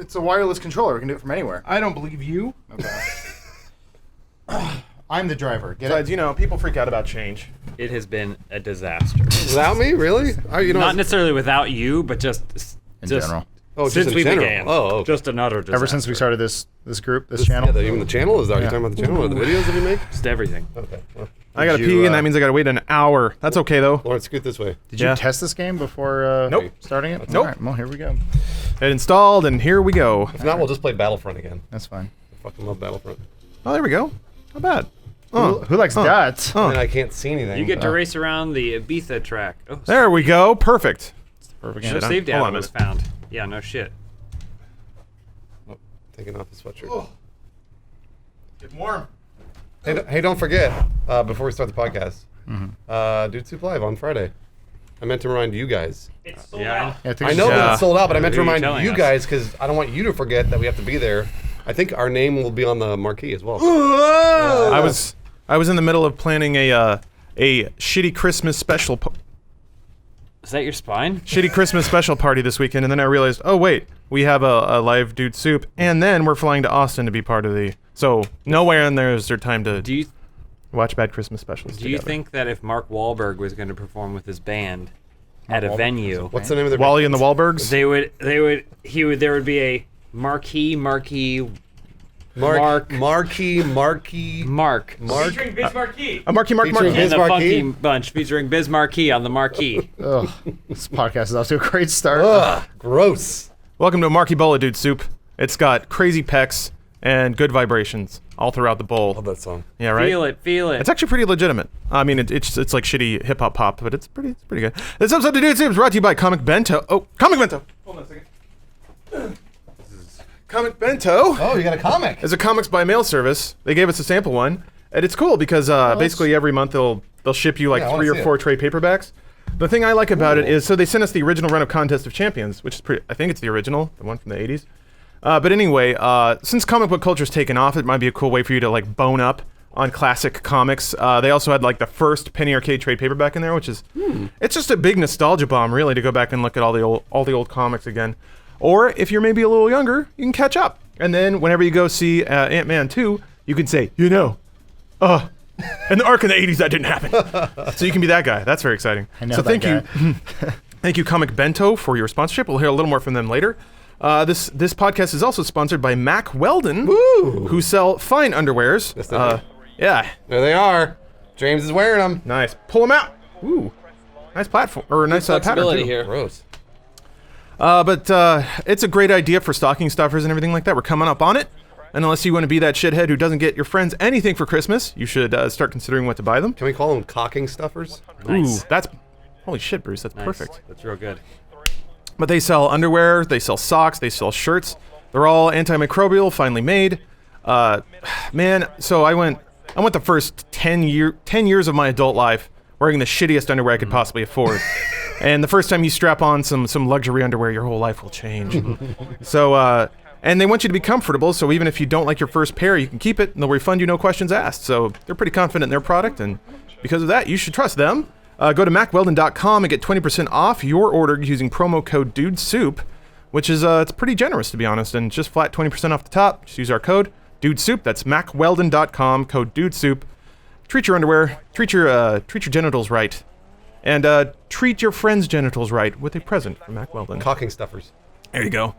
It's a wireless controller. We can do it from anywhere. I don't believe you. Okay. I'm the driver. Besides, you know, people freak out about change. It has been a disaster. Without me, really? Not necessarily without you, but just in general. Oh, just since in we general. began. Oh, just another disaster. Ever since we started this group, this channel. Yeah, even the channel is that? Are you talking about the channel or the videos that we make? Just everything. Okay. Well, I gotta pee, and that means I gotta wait an hour. That's okay though. Lawrence, scoot this way. Did you test this game before Nope. starting it? Nope. All right, well, here we go. It installed, and here we go. If not, we'll just play Battlefront again. That's fine. I fucking love Battlefront. Oh, there we go. Not bad. Who likes that? And I can't see anything. You get to race around the Ibiza track. Oh, There we go. Perfect. Perfect. no Shit, save hold data on a was minute. found. Yeah, no shit. Taking off the sweatshirt. Oh. Get warm. Hey, don't forget, before we start the podcast, Dude Soup Live on Friday. I meant to remind you guys. It's sold out. Yeah, I know that it's sold out, but I meant to Who are you remind telling you us? guys because I don't want you to forget that we have to be there. I think our name will be on the marquee as well. I was in the middle of planning a shitty Christmas special Is that your spine? shitty Christmas special party this weekend, and then I realized, oh wait, we have a live Dude Soup, and then we're flying to Austin to be part of the. So nowhere in there is there time to Do you watch bad Christmas specials. do you together. think that if Mark Wahlberg was going to perform with his band at a venue, What's the name of their Wally and the Wahlbergs? there would be a marquee Mark. Featuring Biz Marquee. A Marky Mark Featuring Marky. Biz And the Marquee? Funky Bunch featuring Biz Marquee on the marquee. Ugh, this podcast is off to a great start. Ugh, gross. Welcome to Marky Bowl of Dude Soup. It's got crazy pecs and good vibrations all throughout the bowl. Love that song. Yeah, right. Feel it. It's actually pretty legitimate. I mean, it's like shitty hip hop pop, but it's pretty good. This episode of Dude Soup is brought to you by Comic Bento. Oh, Comic Bento. Hold on a second. Comic Bento Oh, you got a comic. is a comics by mail service. They gave us a sample one, and it's cool because basically every month they'll ship you like Yeah, I wanna 3 or see 4 it. trade paperbacks. The thing I like about it is, so they sent us the original run of Contest of Champions, which is pretty. I think it's the original, the one from the 80s. But anyway, since comic book culture's taken off, it might be a cool way for you to like bone up on classic comics. They also had like the first Penny Arcade trade paperback in there, which is it's just a big nostalgia bomb, really, to go back and look at all the old comics again. Or if you're maybe a little younger, you can catch up. And then whenever you go see Ant-Man 2, you can say, in the arc in the 80s, that didn't happen. So you can be that guy. That's very exciting. I know so that thank guy. you. Thank you, Comic Bento, for your sponsorship. We'll hear a little more from them later. This podcast is also sponsored by Mack Weldon, who sell fine underwears. Yes, they do. Yeah, There they are. James is wearing them. nice. Pull them out. Ooh, nice platform or nice pattern flexibility too. here. Gross. But it's a great idea for stocking stuffers and everything like that. We're coming up on it. And unless you want to be that shithead who doesn't get your friends anything for Christmas, you should start considering what to buy them. Can we call them cocking stuffers? Nice. Ooh, that's holy shit, Bruce. That's Nice. perfect. That's real good. But they sell underwear, they sell socks, they sell shirts. They're all antimicrobial, finely made. Man, so I went the first 10 years of my adult life wearing the shittiest underwear I could possibly afford. And the first time you strap on some luxury underwear, your whole life will change. So, and they want you to be comfortable, so even if you don't like your first pair, you can keep it, and they'll refund you, no questions asked. So they're pretty confident in their product, and because of that, you should trust them. Go to MackWeldon.com and get 20% off your order using promo code DUDESOUP, which is it's pretty generous, to be honest, and just flat 20% off the top. Just use our code DUDESOUP. That's MackWeldon.com, code DUDESOUP. Treat your underwear, treat your genitals right, and treat your friends' genitals right with a present from Mack Weldon. Cocking stuffers. There you go.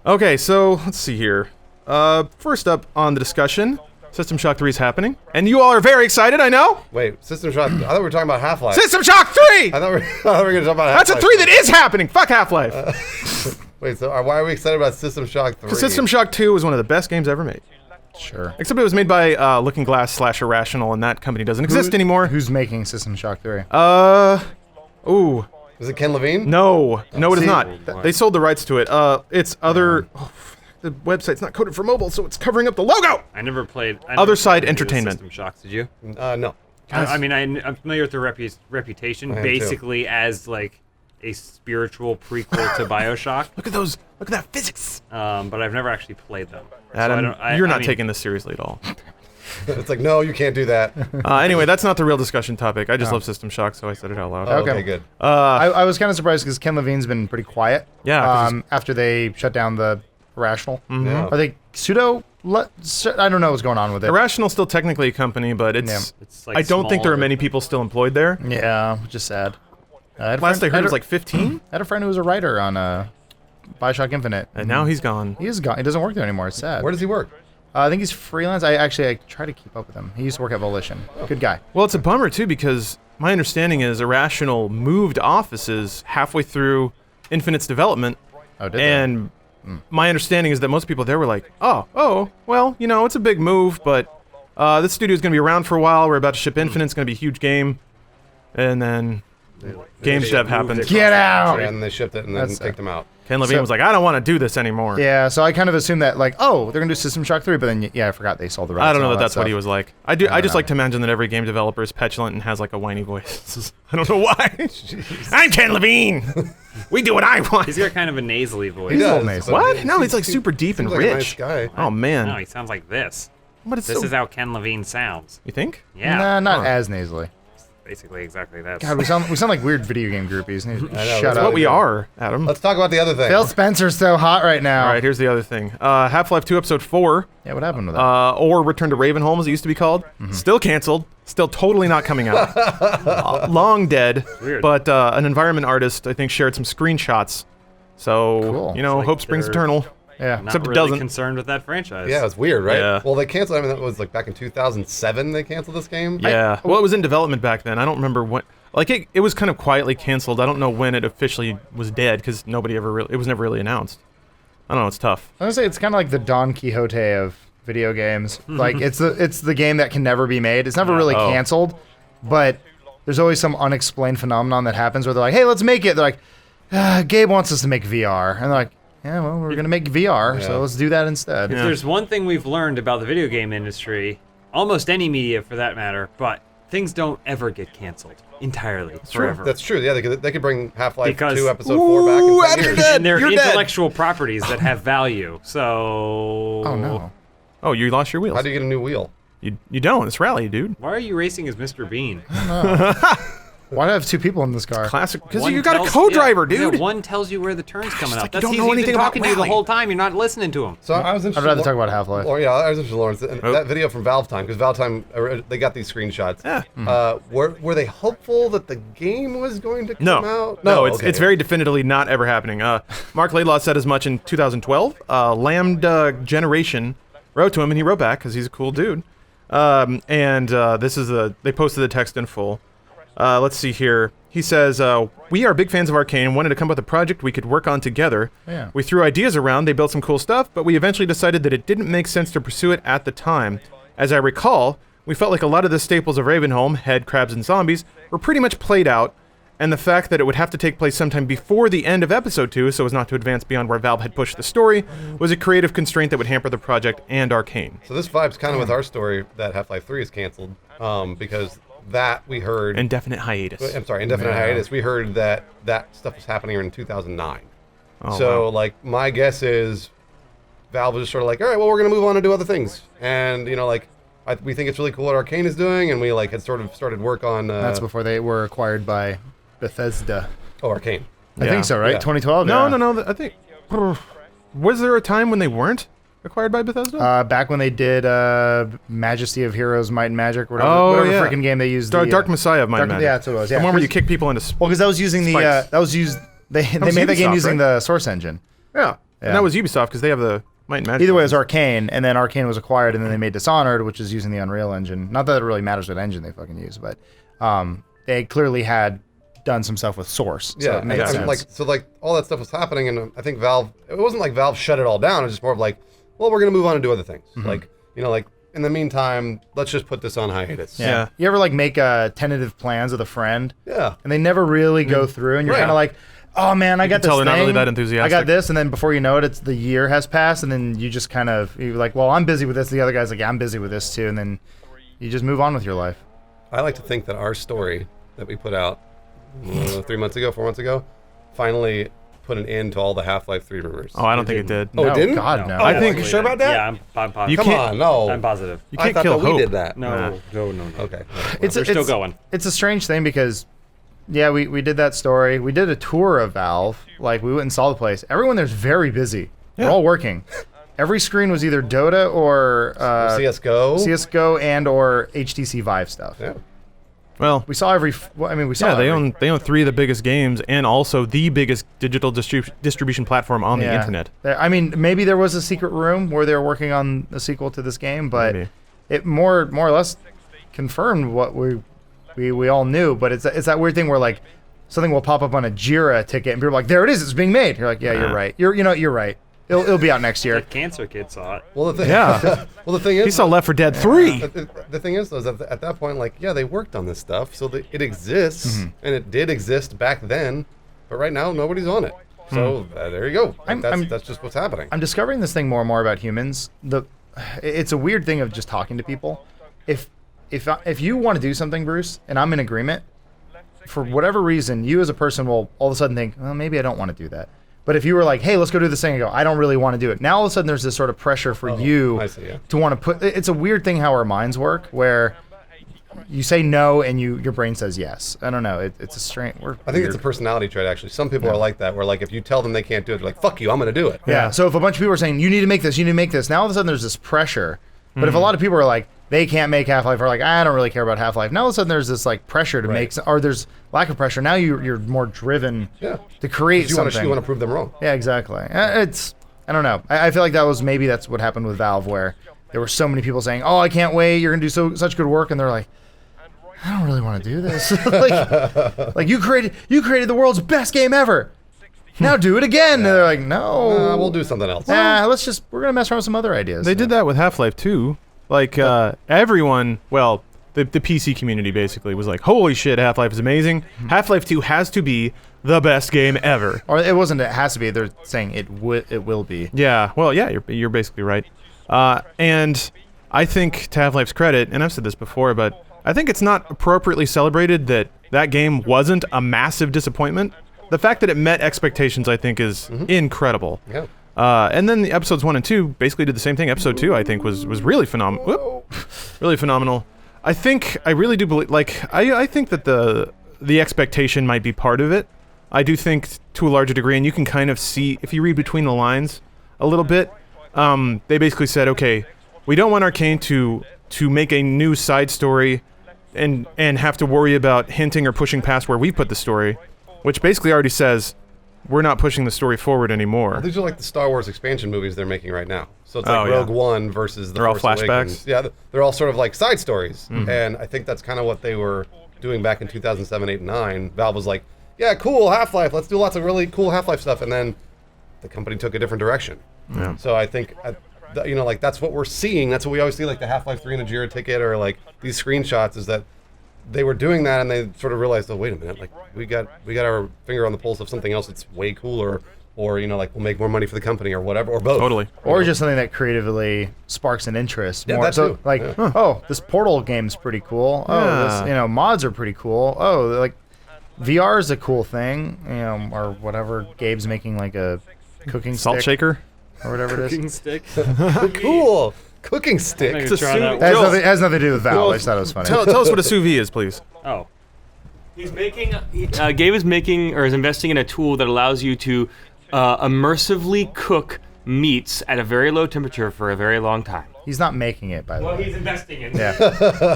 Okay, so let's see here. First up on the discussion, System Shock 3 is happening, and you all are very excited, I know. Wait, System Shock. I thought we were talking about Half-Life. System Shock 3. I thought we were going to talk about Half-Life. That's a 3 that is happening. Fuck Half-Life. Wait, so why are we excited about System Shock 3? System Shock 2 was one of the best games ever made. Sure. Except it was made by Looking Glass / Irrational, and that company doesn't exist anymore. Who's making System Shock 3? Ooh. Is it Ken Levine? No, it is See? not. They sold the rights to it. It's other. The website's not coded for mobile, so it's covering up the logo. I never played. Other Side played any of the Entertainment. System Shocks, did you? No. I mean, I'm familiar with their reputation, I am too. basically as like a spiritual prequel to BioShock. Look at those. Look at that physics. But I've never actually played them. Adam, I you're not mean, taking this seriously at all. It's like, no, you can't do that. Anyway, that's not the real discussion topic. I just love System Shock, so I said it out loud. Oh, Okay. okay, good. I was kind of surprised because Ken Levine's been pretty quiet. Yeah, 'cause After they shut down the Irrational. Yeah. Are they pseudo? I don't know what's going on with it. Irrational's still technically a company, but it's. It's like I don't think there are smaller. many people still employed there. Yeah, which is sad. Last I heard, it was like 15, I had a friend who was a writer on Bioshock Infinite. and now he's gone. He is gone. He doesn't work there anymore. It's sad. Where does he work? I think he's freelance. I try to keep up with him. He used to work at Volition. Good guy. Well, it's a bummer too because my understanding is Irrational moved offices halfway through Infinite's development, Oh, did and my understanding is that most people there were like, oh, well, you know, it's a big move, but this studio's gonna be around for a while. We're about to ship Infinite. It's gonna be a huge game, and then game dev happened. Get out! And they shipped it and then That's kicked him out. Ken Levine So- was like, I don't want to do this anymore. Yeah, so I kind of assumed that, like, oh, they're gonna do System Shock 3, but then I forgot they sold the rights. I don't know and all that that's what stuff. he was like. I just know. like to imagine that every game developer is petulant and has like a whiny voice. I don't know why. I'm Ken Levine. We do what I want. He's got kind of a nasally voice. He's a little does, nasal. but What? he- No, he's like he- super deep and seems like a rich. nice guy. Oh man. No, he sounds like this. But it's This so, is how Ken Levine sounds. you think? Yeah. Nah, not Huh. as nasally. Basically exactly that. God, we sound like weird video game groupies. know, Shut that's That's up. what we are, Adam. Let's talk about the other thing. Phil Spencer's so hot right now. All right, here's the other thing. Half-Life 2 Episode 4, Yeah, what happened with that? or Return to Ravenholm, as it used to be called, still canceled. Still totally not coming out. Long dead. Weird. But an environment artist, I think, shared some screenshots. So, Cool. you know, It's like hope springs they're- eternal. Yeah. Not Except it really doesn't. concerned with that franchise. Yeah, it's weird, right? Yeah. Well, they canceled. I mean, that was like back in 2007. They canceled this game. Yeah. Well, it was in development back then. I don't remember when. Like, it was kind of quietly canceled. I don't know when it officially was dead because nobody ever really. It was never really announced. I don't know. It's tough. I'm gonna say it's kind of like the Don Quixote of video games. Like it's the game that can never be made. It's never really Oh. canceled, but there's always some unexplained phenomenon that happens where they're like, "Hey, let's make it." They're like, "Gabe wants us to make VR," and they're like, "Yeah, well, we're gonna make VR, Yeah. so let's do that instead." Yeah. There's one thing we've learned about the video game industry, almost any media for that matter, but things don't ever get canceled entirely forever. That's true. Yeah, they could bring Half-Life Because- 2 Episode 4 back in 10 years. and they're You're dead. intellectual properties that have value. So Oh no. Oh, you lost your wheels. How do you get a new wheel? You don't. It's Rally, dude. Why are you racing as Mr. Bean? Why do I have two people in this car? Classic. Because One you got a tells- co-driver, yeah, dude. Yeah, one tells you where the turn's coming up. like you That's don't he's know been anything about talking to you the rally. whole time. You're not listening to him. So I was I'd interested. rather talk about Half-Life. Oh yeah, I was interested, Lawrence. And Oh. that video from Valve Time, because Valve Time, they got these screenshots. Yeah. Were they hopeful that the game was going to come No, out? no, it's okay. it's very definitively not ever happening. Mark Laidlaw said as much in 2012. Lambda Generation wrote to him, and he wrote back because he's a cool dude. This is they posted the text in full. Let's see here. He says, "We are big fans of Arcane and wanted to come up with a project we could work on together. Yeah. We threw ideas around. They built some cool stuff, but we eventually decided that it didn't make sense to pursue it at the time. As I recall, we felt like a lot of the staples of Ravenholm, head, crabs, and zombies, were pretty much played out, and the fact that it would have to take place sometime before the end of Episode 2, so as not to advance beyond where Valve had pushed the story, was a creative constraint that would hamper the project and Arcane." So this vibe's kind of with our story that Half-Life 3 is canceled, because that we heard. Indefinite hiatus. I'm sorry, indefinite Yeah. hiatus. We heard that stuff was happening in 2009. Oh, So wow. like my guess is Valve was just sort of like, all right, well we're gonna move on and do other things, and we think it's really cool what Arcane is doing, and we like had sort of started work on. That's before they were acquired by Bethesda. Arcane. I Yeah. think so, right? Yeah. 2012. No, yeah. no. I think. Was there a time when they weren't acquired by Bethesda? Back when they did Majesty of Heroes, Might and Magic, whatever, Oh, whatever yeah. freaking game they used. Dark Messiah of Might and Magic. Yeah, that's what it was. Yeah, The one where you 'cause- kick people into. Well, because that was using the Spikes. that was used. They was made that game Ubisoft, using right? the Source engine. Yeah. Yeah. And that was Ubisoft because they have the Might and Magic. Either way, it was Arcane, and then Arcane was acquired, and then they made Dishonored, which is using the Unreal Engine. Not that it really matters what engine they fucking use, but they clearly had done some stuff with Source. So Yeah, it made I sense. mean, like all that stuff was happening, and I think Valve. It wasn't like Valve shut it all down. It was just more of like, well, we're gonna move on and do other things. Mm-hmm. Like in the meantime, let's just put this on hiatus. Yeah. You ever like make tentative plans with a friend, Yeah. and they never really go through, and you're Right. kind of like, oh man, I got can this tell they're not thing. really that I enthusiastic. got this, and then before you know it, it's the year has passed, and then you just kind of you're like, well, I'm busy with this. The other guy's like, yeah, I'm busy with this too, and then you just move on with your life. I like to think that our story that we put out 4 months ago, finally put an end to all the Half-Life 3 rumors. Oh, I don't think it did. Oh, it didn't? God, no. Oh, I think- you sure about that? Yeah, I'm positive. You Come can't- on, no. I'm positive. You I can't thought kill that we hope. did that. No. Okay. It's We're still going. It's a strange thing because, yeah, we did that story. We did a tour of Valve. Like we went and saw the place. Everyone there's very busy. They're all working. Every screen was either Dota or CS:GO, and or HTC Vive stuff. Yeah. Well, we saw we saw. Yeah, they own 3 of the biggest games and also the biggest digital distribution platform on the internet. I mean, maybe there was a secret room where they were working on a sequel to this game, but it more or less confirmed what we all knew. But it's that weird thing where like something will pop up on a Jira ticket and people are like, "There it is, it's being made." You're like, "Yeah, you're right. You're right. It'll be out next year." The cancer kid saw it. Well, the thing is, he saw Left 4 Dead 3. The thing is, though, is that at that point, like, yeah, they worked on this stuff, so it exists, and it did exist back then, but right now nobody's on it. So there you go. That's just what's happening. I'm discovering this thing more and more about humans. It's a weird thing of just talking to people. If you want to do something, Bruce, and I'm in agreement, for whatever reason, you as a person will all of a sudden think, well, maybe I don't want to do that. But if you were like, hey, let's go do this thing, and go, I don't really want to do it. Now all of a sudden there's this sort of pressure for you to want to put. It's a weird thing how our minds work, where you say no and your brain says yes. I don't know. It's a strange. I think it's a personality trait, actually. Some people are like that, where like if you tell them they can't do it, they're like, fuck you, I'm going to do it. Yeah. So if a bunch of people are saying, you need to make this, now all of a sudden there's this pressure. But if a lot of people are like, they can't make Half-Life, or like, I don't really care about Half-Life, now all of a sudden there's this like pressure to make, or there's lack of pressure. Now you're more driven to create something. You want to prove them wrong. Yeah, exactly. I don't know. I feel like that's what happened with Valve, where there were so many people saying, oh, I can't wait, you're going to do such good work, and they're like, I don't really want to do this. like you created the world's best game ever. Now do it again. And they're like, no. We'll do something else. We're going to mess around with some other ideas. They did that with Half-Life 2. Like, everyone, well, the PC community basically was like, holy shit, Half-Life is amazing. Half-Life 2 has to be the best game ever. Or it wasn't, it has to be. They're saying it will be. Yeah, well, yeah, you're basically right. And I think, to Half-Life's credit, and I've said this before, but I think it's not appropriately celebrated that game wasn't a massive disappointment. The fact that it met expectations, I think, is incredible. Yeah. And then the episodes 1 and 2 basically did the same thing. Episode 2, I think, was really phenomenal. Really phenomenal. I really do believe, like, I think that the expectation might be part of it. I do think, to a larger degree, and you can kind of see, if you read between the lines a little bit, they basically said, okay, we don't want Arcane to make a new side story and have to worry about hinting or pushing past where we put the story. Which basically already says, we're not pushing the story forward anymore. Well, these are like the Star Wars expansion movies they're making right now. So it's like Rogue One versus the Force Awakens. Flashbacks. Yeah, they're all sort of like side stories. And I think that's kind of what they were doing back in 2007, 8, and 9. Valve was like, yeah, cool, Half-Life, let's do lots of really cool Half-Life stuff. And then the company took a different direction. Yeah. So I think, like that's what we're seeing. That's what we always see, like the Half-Life 3 in a Jira ticket, or like these screenshots, is that they were doing that, and they sort of realized, oh, wait a minute, like we got our finger on the pulse of something else that's way cooler, or like we'll make more money for the company, or whatever, or both. Totally. Or just something that creatively sparks an interest. Yeah, more. that too. Like, oh, this Portal game's pretty cool. Oh, this, mods are pretty cool. Oh, like VR is a cool thing, or whatever. Gabe's making like a cooking salt stick shaker or whatever it is. Cooking stick. Cool. Cooking stick. I'm gonna try that It has nothing to do with Valve. I just thought it was funny. Tell us what a sous vide is, please. Oh. He's making. Gabe is making, or is investing in a tool that allows you to immersively cook meats at a very low temperature for a very long time. He's not making it, by the way. He's investing in. Yeah.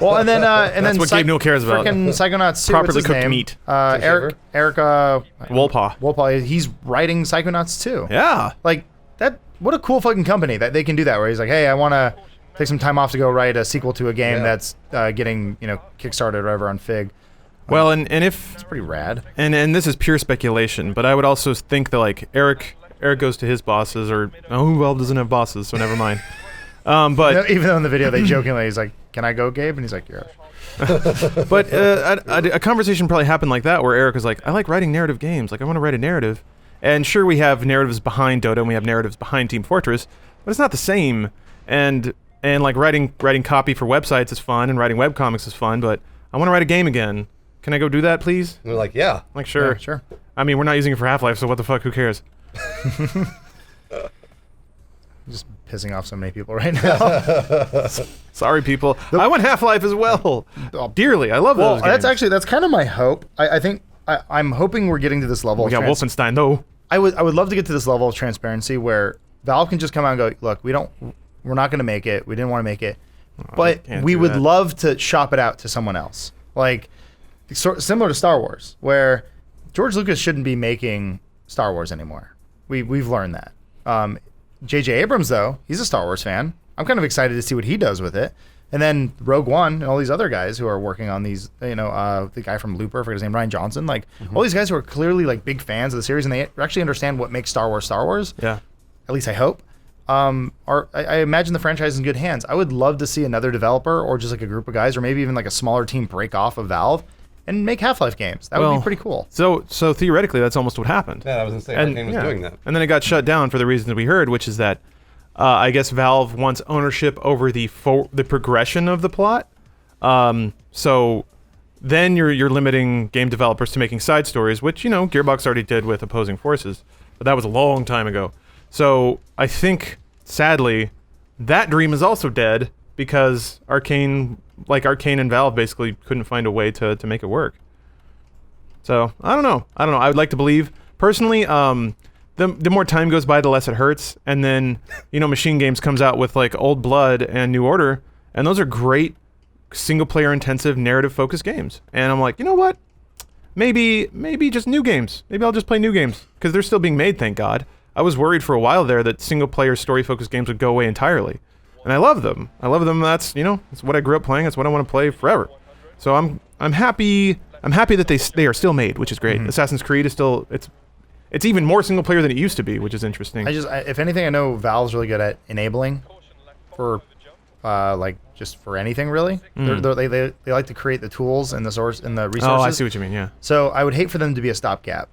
Well, and then That's what Gabe Newell cares about. Freaking Psychonauts 2. Properly what's his cooked name? meat. Eric Wolpaw. He's writing Psychonauts 2. Yeah. Like that. What a cool fucking company that they can do that. Where he's like, hey, I want to take some time off to go write a sequel to a game that's getting kickstarted or whatever on Fig. Well, and if It's pretty rad. and this is pure speculation, but I would also think that like Eric goes to his bosses, or Valve doesn't have bosses, so never mind. But Even though in the video they jokingly, he's like, can I go, Gabe? And he's like, yeah. but a conversation probably happened like that, where Eric was like, I like writing narrative games. Like, I want to write a narrative. And sure, we have narratives behind Dota, and we have narratives behind Team Fortress, but it's not the same. And like writing copy for websites is fun, and writing webcomics is fun, but I want to write a game again. Can I go do that, please? And they're like, yeah. Like, sure. Yeah, sure. I mean, we're not using it for Half-Life, so what the fuck? Who cares? Just pissing off so many people right now. Sorry, people. I want Half-Life as well. Dearly. I love those games. That's kind of my hope. I think I'm hoping we're getting to this level. We got Wolfenstein, though. I would love to get to this level of transparency where Valve can just come out and go, look, we're not going to make it. We didn't want to make it, but can't we do would that. love to shop it out to someone else. Like similar to Star Wars, where George Lucas shouldn't be making Star Wars anymore. We've learned that. J.J. Abrams, though, he's a Star Wars fan. I'm kind of excited to see what he does with it. And then Rogue One and all these other guys who are working on these, the guy from Looper, I forget his name, Ryan Johnson, like all these guys who are clearly like big fans of the series and they actually understand what makes Star Wars Star Wars. Yeah. At least I hope. I imagine the franchise is in good hands. I would love to see another developer or just like a group of guys or maybe even like a smaller team break off of Valve and make Half-Life games. That would be pretty cool. So theoretically, that's almost what happened. Yeah, I was gonna say And, Arcane was yeah. doing that. And then it got shut down for the reasons that we heard, which is that I guess Valve wants ownership over the progression of the plot. So then you're limiting game developers to making side stories, which Gearbox already did with Opposing Forces, but that was a long time ago. So I think sadly that dream is also dead because Arcane and Valve basically couldn't find a way to make it work. So I don't know. I would like to believe personally. The more time goes by, the less it hurts. And then, Machine Games comes out with like Old Blood and New Order, and those are great single-player intensive, narrative-focused games. And I'm like, you know what? Maybe just new games. Maybe I'll just play new games because they're still being made. Thank God. I was worried for a while there that single-player story-focused games would go away entirely, and I love them. That's it's what I grew up playing. It's what I want to play forever. So I'm happy. I'm happy that they are still made, which is great. Assassin's Creed is still it's even more single player than it used to be, which is interesting. If anything, I know Valve's really good at enabling for, just for anything really. They like to create the tools and the source and the resources. Oh, I see what you mean. Yeah. So I would hate for them to be a stopgap,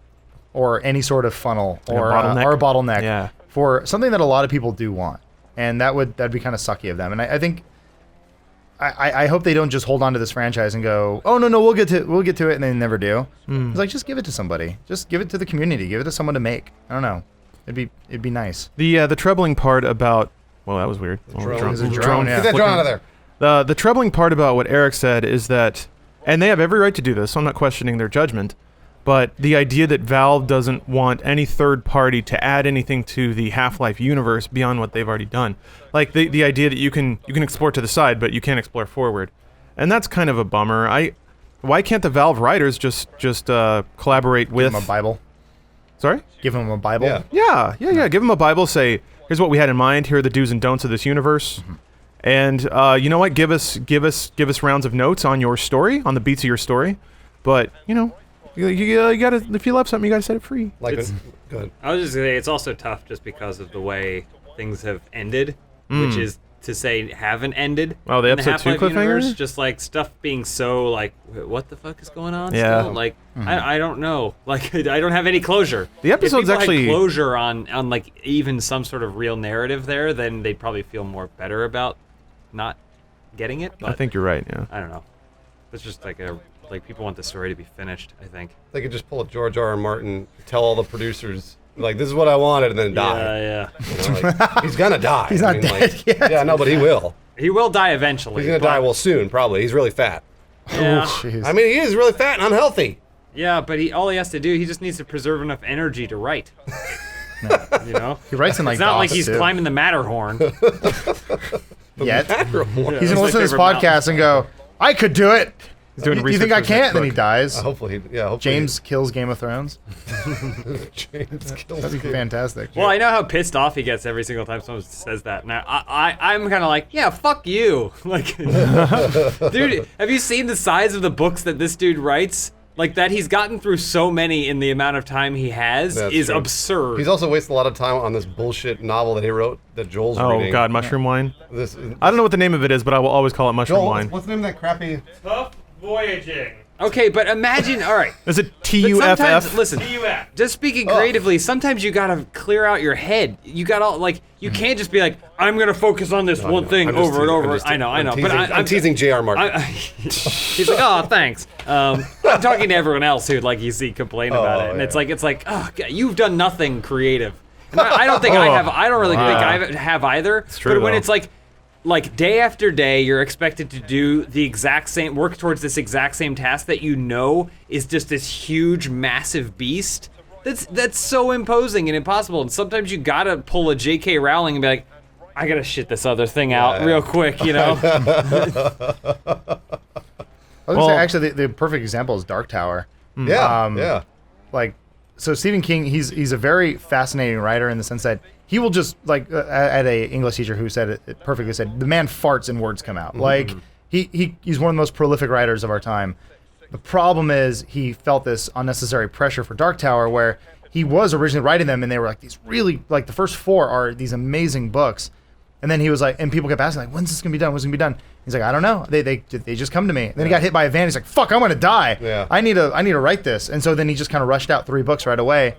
or any sort of funnel, or a bottleneck Yeah. for something that a lot of people do want, and that'd be kind of sucky of them. And I think. I hope they don't just hold on to this franchise and go, oh no, we'll get to it, and they never do. It's like, just give it to somebody, just give it to the community, give it to someone to make. I don't know, it'd be nice. The troubling part about that was weird. Drone. It's a drone, yeah. Get that drone out of there. The troubling part about what Eric said is that, and they have every right to do this, so I'm not questioning their judgment, but the idea that Valve doesn't want any third party to add anything to the Half-Life universe beyond what they've already done. Like the idea that you can explore to the side, but you can't explore forward. And that's kind of a bummer. Why can't the Valve writers just collaborate with... Give them a Bible. Sorry? Give them a Bible. Yeah. Yeah. Give them a Bible, say, here's what we had in mind, here are the do's and don'ts of this universe. And you know what? Give us rounds of notes on your story, on the beats of your story. But, you gotta, if you love something, you gotta set it free. Good. I was just gonna say it's also tough just because of the way things have ended, which is to say haven't ended. Oh, the in episode 2 Half-Life cliffhanger? universe, just like stuff being so like, what the fuck is going on? Yeah. Still? Like I don't know. Like I don't have any closure. The episode's if people actually- had closure on like even some sort of real narrative there, then they'd probably feel more better about not getting it. But I think you're right, yeah. I don't know. It's just like people want the story to be finished, I think. They could just pull a George R.R. Martin, tell all the producers, like, this is what I wanted, and then die. Yeah. He's gonna die. He's not dead yet. Yeah, no, but he will. He will die eventually. He's gonna die, well, soon, probably. He's really fat. Yeah. Jeez. I mean, he is really fat and unhealthy. Yeah, but all he has to do, he just needs to preserve enough energy to write. You know? He writes in like It's not like DOS, he's too. climbing the Matterhorn. Yet. He's Yeah, gonna his listen to this favorite podcast and go, I could do it. doing You think research I for his can't? next Then he book. dies. Hopefully, James kills Game of Thrones. James kills That'd be fantastic. Well, I know how pissed off he gets every single time someone says that. Now, I'm kind of like, yeah, fuck you. Like, dude, have you seen the size of the books that this dude writes? Like, that he's gotten through so many in the amount of time he has That's is true. absurd. He's also wasted a lot of time on this bullshit novel that he wrote that Joel's Oh, reading. God, Mushroom Wine? This, I don't know what the name of it is, but I will always call it Mushroom Joel, Wine. what's the name of that crappy... Tough voyaging. Okay, but imagine, all right. Is it But sometimes, TUFF? listen, just speaking creatively, sometimes you gotta clear out your head. You gotta, like, you can't just be like, I'm gonna focus on this one thing I'm just over and teasing- over. I'm just I know. teasing- But I'm teasing J.R. Martin. He's like, oh, thanks. I'm talking to everyone else who, like, you see complain about it, and yeah. it's like, oh, God, you've done nothing creative. And I don't think I have. I don't really think I have either. true, but when though. it's like day after day, you're expected to do the exact same work towards this exact same task that you know is just this huge, massive beast. That's so imposing and impossible. And sometimes you gotta pull a J.K. Rowling and be like, I gotta shit this other thing out real quick, you know? I was gonna say, actually, the perfect example is Dark Tower. Yeah. Like, so Stephen King, he's a very fascinating writer in the sense that he will just, like, I had a English teacher who said it perfectly, said, the man farts and words come out. Like, he's one of the most prolific writers of our time. The problem is he felt this unnecessary pressure for Dark Tower, where he was originally writing them, and they were like these really, like, the first 4 are these amazing books. And then he was like, and people kept asking, like, when's this gonna be done? When's it gonna be done? He's like, I don't know. They just come to me. And then he got hit by a van. He's like, fuck, I'm gonna die. Yeah. I need to write this. And so then he just kind of rushed out 3 books right away.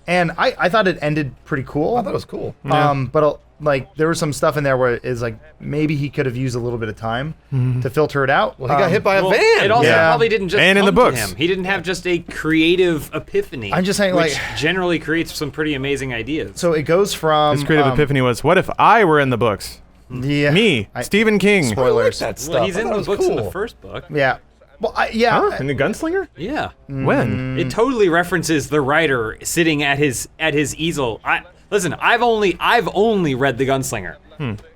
And I thought it ended pretty cool. I thought it was cool. But like there was some stuff in there where it's like maybe he could have used a little bit of time to filter it out. Well, he got hit by a Well, van. it also Yeah. probably didn't just And in come the to books. him. He didn't have just a creative epiphany. I'm just saying, which like- generally creates some pretty amazing ideas. So it goes from His creative epiphany was, what if I were in the books? Yeah, Me, Stephen King. Spoilers. that stuff. Well, he's I in thought it the was books in cool. the first book. Yeah. Well, yeah. Huh? And the gunslinger? Yeah. When? It totally references the writer sitting at his easel. Listen, I've only read The Gunslinger,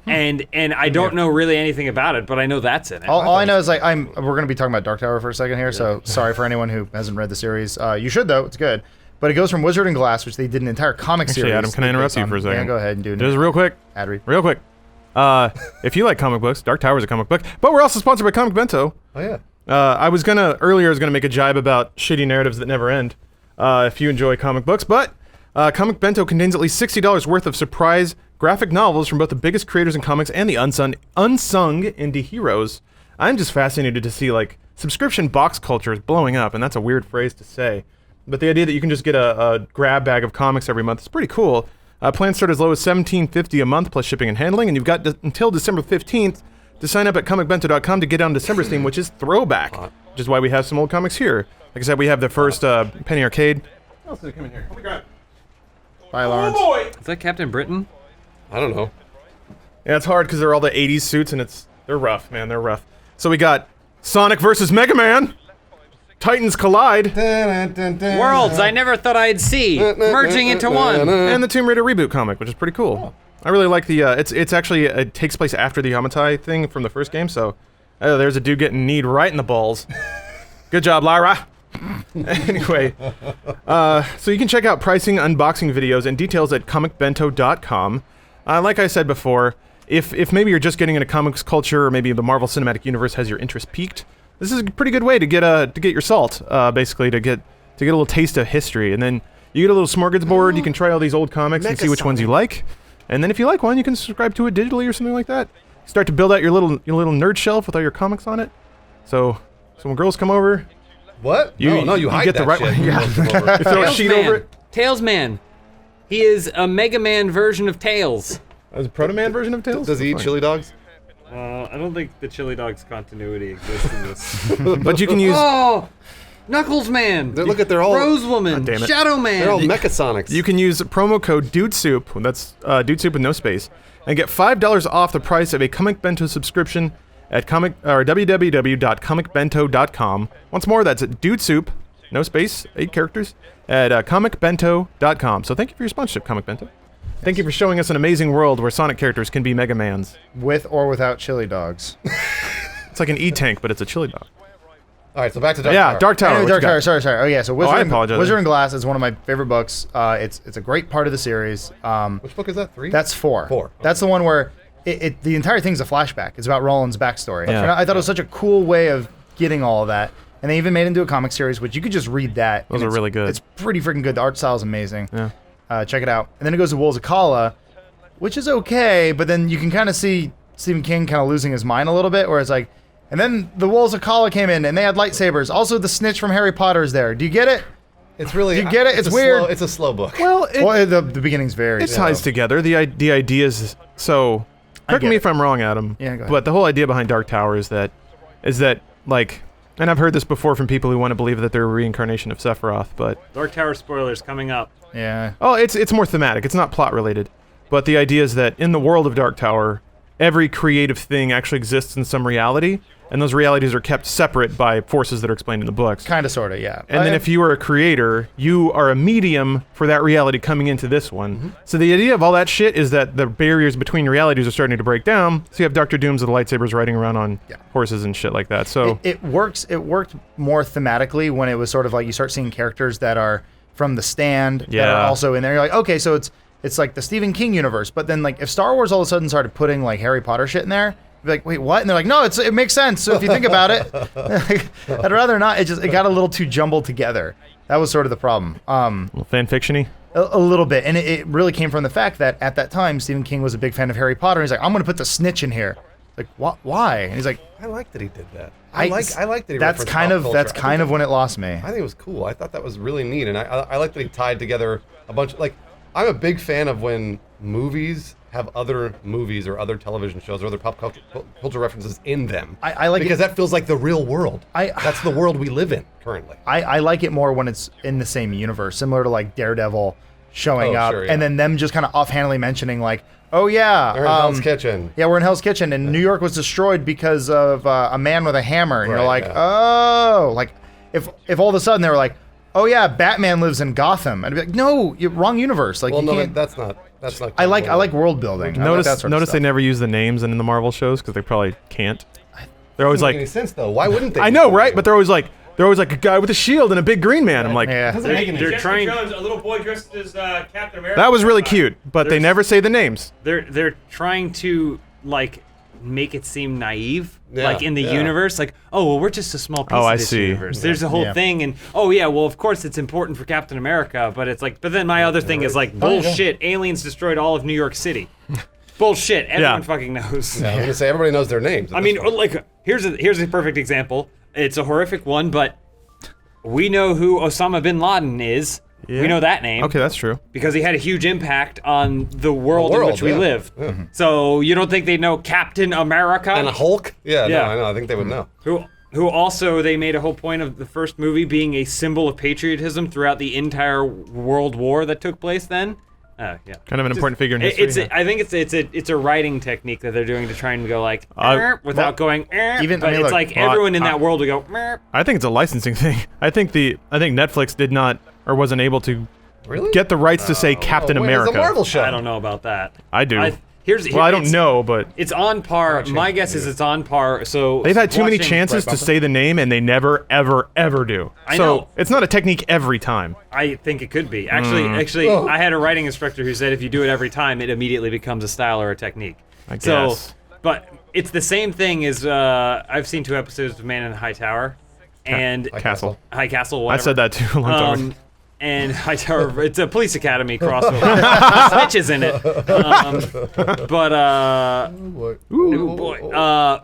and I don't know really anything about it, but I know that's in it. All I know is like we're going to be talking about Dark Tower for a second here, so sorry for anyone who hasn't read the series. You should though; it's good. But it goes from Wizard and Glass, which they did an entire comic series. Adam, can I interrupt you for a second? Yeah, go ahead and do it. Just real quick. Ad read. Real quick. If you like comic books, Dark Tower is a comic book, but we're also sponsored by Comic Bento. Oh yeah. I was gonna make a jibe about shitty narratives that never end. If you enjoy comic books, but Comic Bento contains at least $60 worth of surprise graphic novels from both the biggest creators in comics and the unsung indie heroes. I'm just fascinated to see like subscription box culture is blowing up, and that's a weird phrase to say. But the idea that you can just get a grab bag of comics every month is pretty cool. Plans start as low as $17.50 a month plus shipping and handling, and you've got until December 15th to sign up at comicbento.com to get on December's theme, which is Throwback, which is why we have some old comics here. Like I said, we have the first Penny Arcade. What else did come in here? Let me grab. Bye, Lawrence. Is that Captain Britain? I don't know. Yeah, it's hard because they're all the 80s suits, and they're rough, man. They're rough. So we got Sonic versus Mega Man. Titans collide. Worlds I never thought I'd see merging into one. And the Tomb Raider reboot comic, which is pretty cool. I really like the. It's actually it takes place after the Yamatai thing from the first game. So there's a dude getting kneed right in the balls. Good job, Lyra. Anyway, so you can check out pricing, unboxing videos, and details at comicbento.com. Like I said before, if maybe you're just getting into comics culture, or maybe the Marvel Cinematic Universe has your interest piqued, this is a pretty good way to get your salt, basically to get a little taste of history, and then you get a little smorgasbord. You can try all these old comics and see which ones you like, and then if you like one, you can subscribe to it digitally or something like that. Start to build out your little nerd shelf with all your comics on it. So when girls come over, What? You hide get the that right shit. one. Yeah. You throw a sheet over it. Tailsman. He is a Mega Man version of Tails. As a Proto Man version of Tails. Does he eat Fine. chili dogs? I don't think the Chili Dogs continuity exists in this. But you can use Oh! Knuckles Man! They're all Rose Woman! damn it. Shadow Man! they're all Mechasonics. you can use promo code DUDESOUP. That's DUDESOUP with no space, and get $5 off the price of a Comic Bento subscription at www.comicbento.com. Once more, that's at DUDESOUP, no space, 8 characters, at comicbento.com. So thank you for your sponsorship, Comic Bento. Thank you for showing us an amazing world where Sonic characters can be Mega Mans. With or without chili dogs. It's like an E-tank, but it's a chili dog. All right, so back to Dark Yeah, Tower. Dark Tower. Anyway, what Dark you got? Tower. Sorry. Oh yeah. So Wizard, I apologize. Wizard and Glass is one of my favorite books. It's a great part of the series. Which book is that? 3? That's 4. 4. That's the one where the entire thing's a flashback. It's about Roland's backstory. Yeah. And I thought it was such a cool way of getting all of that. And they even made it into a comic series, which you could just read that. Those and are really good. It's pretty freaking good. The art style is amazing. Yeah. Check it out. And then it goes to Wolves of Kala, which is okay, but then you can kind of see Stephen King kind of losing his mind a little bit, where it's like, and then the Wolves of Kala came in and they had lightsabers. Also, the Snitch from Harry Potter is there. Do you get it? It's really. Do you get it? It's a weird. It's a slow book. Well, Well, the beginning's very. it ties together. The idea is so. Correct get me it. if I'm wrong, Adam. Yeah, go ahead. But the whole idea behind Dark Tower is that like, and I've heard this before from people who want to believe that they're a reincarnation of Sephiroth, but Dark Tower spoilers coming up. Yeah. it's more thematic. It's not plot related. But the idea is that in the world of Dark Tower, every creative thing actually exists in some reality, and those realities are kept separate by forces that are explained in the books. Kind of, sort of, yeah. And then if you are a creator, you are a medium for that reality coming into this one. So the idea of all that shit is that the barriers between realities are starting to break down. So you have Dr. Dooms with the lightsabers riding around on horses and shit like that. So it worked more thematically when it was sort of like you start seeing characters that are from The Stand that are also in there. You're like, okay, so it's like the Stephen King universe. But then like if Star Wars all of a sudden started putting like Harry Potter shit in there, you'd be like, wait, what? And they're like, no, it makes sense. So if you think about it, I'd rather not. It got a little too jumbled together. That was sort of the problem. a little fan fiction-y. A little bit. And it really came from the fact that at that time, Stephen King was a big fan of Harry Potter. He's like, I'm going to put the snitch in here. Like, why? And he's like, I like that he did that. I like that he that's referenced kind pop of culture. that's kind of when it lost me. I think it was cool. I thought that was really neat, and I like that he tied together a bunch. Like, I'm a big fan of when movies have other movies or other television shows or other pop culture references in them. I like because it, that feels like the real world. That's the world we live in currently. I like it more when it's in the same universe, similar to like Daredevil showing up, sure, yeah. and then them just kind of offhandedly mentioning like, oh yeah, We're in Hell's Kitchen. Yeah, we're in Hell's Kitchen, and New York was destroyed because of a man with a hammer, and you're Right, like, yeah. oh, like if all of a sudden they were like, oh yeah, Batman lives in Gotham, I'd be like, no, you're wrong universe. Like, Well, you no, can't. that's not. I like world building. I like that sort of Notice they stuff. never use the names in the Marvel shows because they probably can't. They're always Doesn't make any like, sense though. Why wouldn't they? I know, right? But they're always like a guy with a shield and a big green man. I'm like, Yeah. Doesn't make any They're sense. trying. Jones, a little boy dressed as Captain America. that was really cute, but they never say the names. They're trying to like make it seem naive, Yeah, like in the yeah. universe, like, oh well, we're just a small piece Oh, of I this see. universe. There's a whole Yeah. thing, and oh yeah, well of course it's important for Captain America, but it's like, but then my other thing is like, bullshit. Aliens destroyed all of New York City. Bullshit. Everyone fucking knows. Yeah, I was gonna say everybody knows their names. I mean, like here's a perfect example. It's a horrific one, but we know who Osama bin Laden is. Yeah. We know that name. Okay, that's true. Because he had a huge impact on the world in which we yeah. live. Yeah. So you don't think they know Captain America? And a Hulk? Yeah, Yeah. no, I know. I think they would know. Who also, they made a whole point of the first movie being a symbol of patriotism throughout the entire World War that took place then. Yeah. Kind of an important figure in history. I think it's a writing technique that they're doing to try and go like without well, going even- but I mean, it's look, like everyone in that world would go I think it's a licensing thing. I think Netflix did not or wasn't able to Really? get the rights to say Captain Wait, America. It's a Marvel show. I don't know about that. I do. I don't don't know, but It's on par. My guess is it's on par. So they've had too many watching- chances to say the name, and they never, ever, ever do. I so know. it's not a technique every time. I think it could be. Actually, Oh. I had a writing instructor who said if you do it every time, it immediately becomes a style or a technique. I guess. But it's the same thing as I've seen 2 episodes of Man in the High Tower, and Castle. High Castle. I Whatever. said that too a long time ago. And High Tower, it's a police academy crossover. Snitches in it.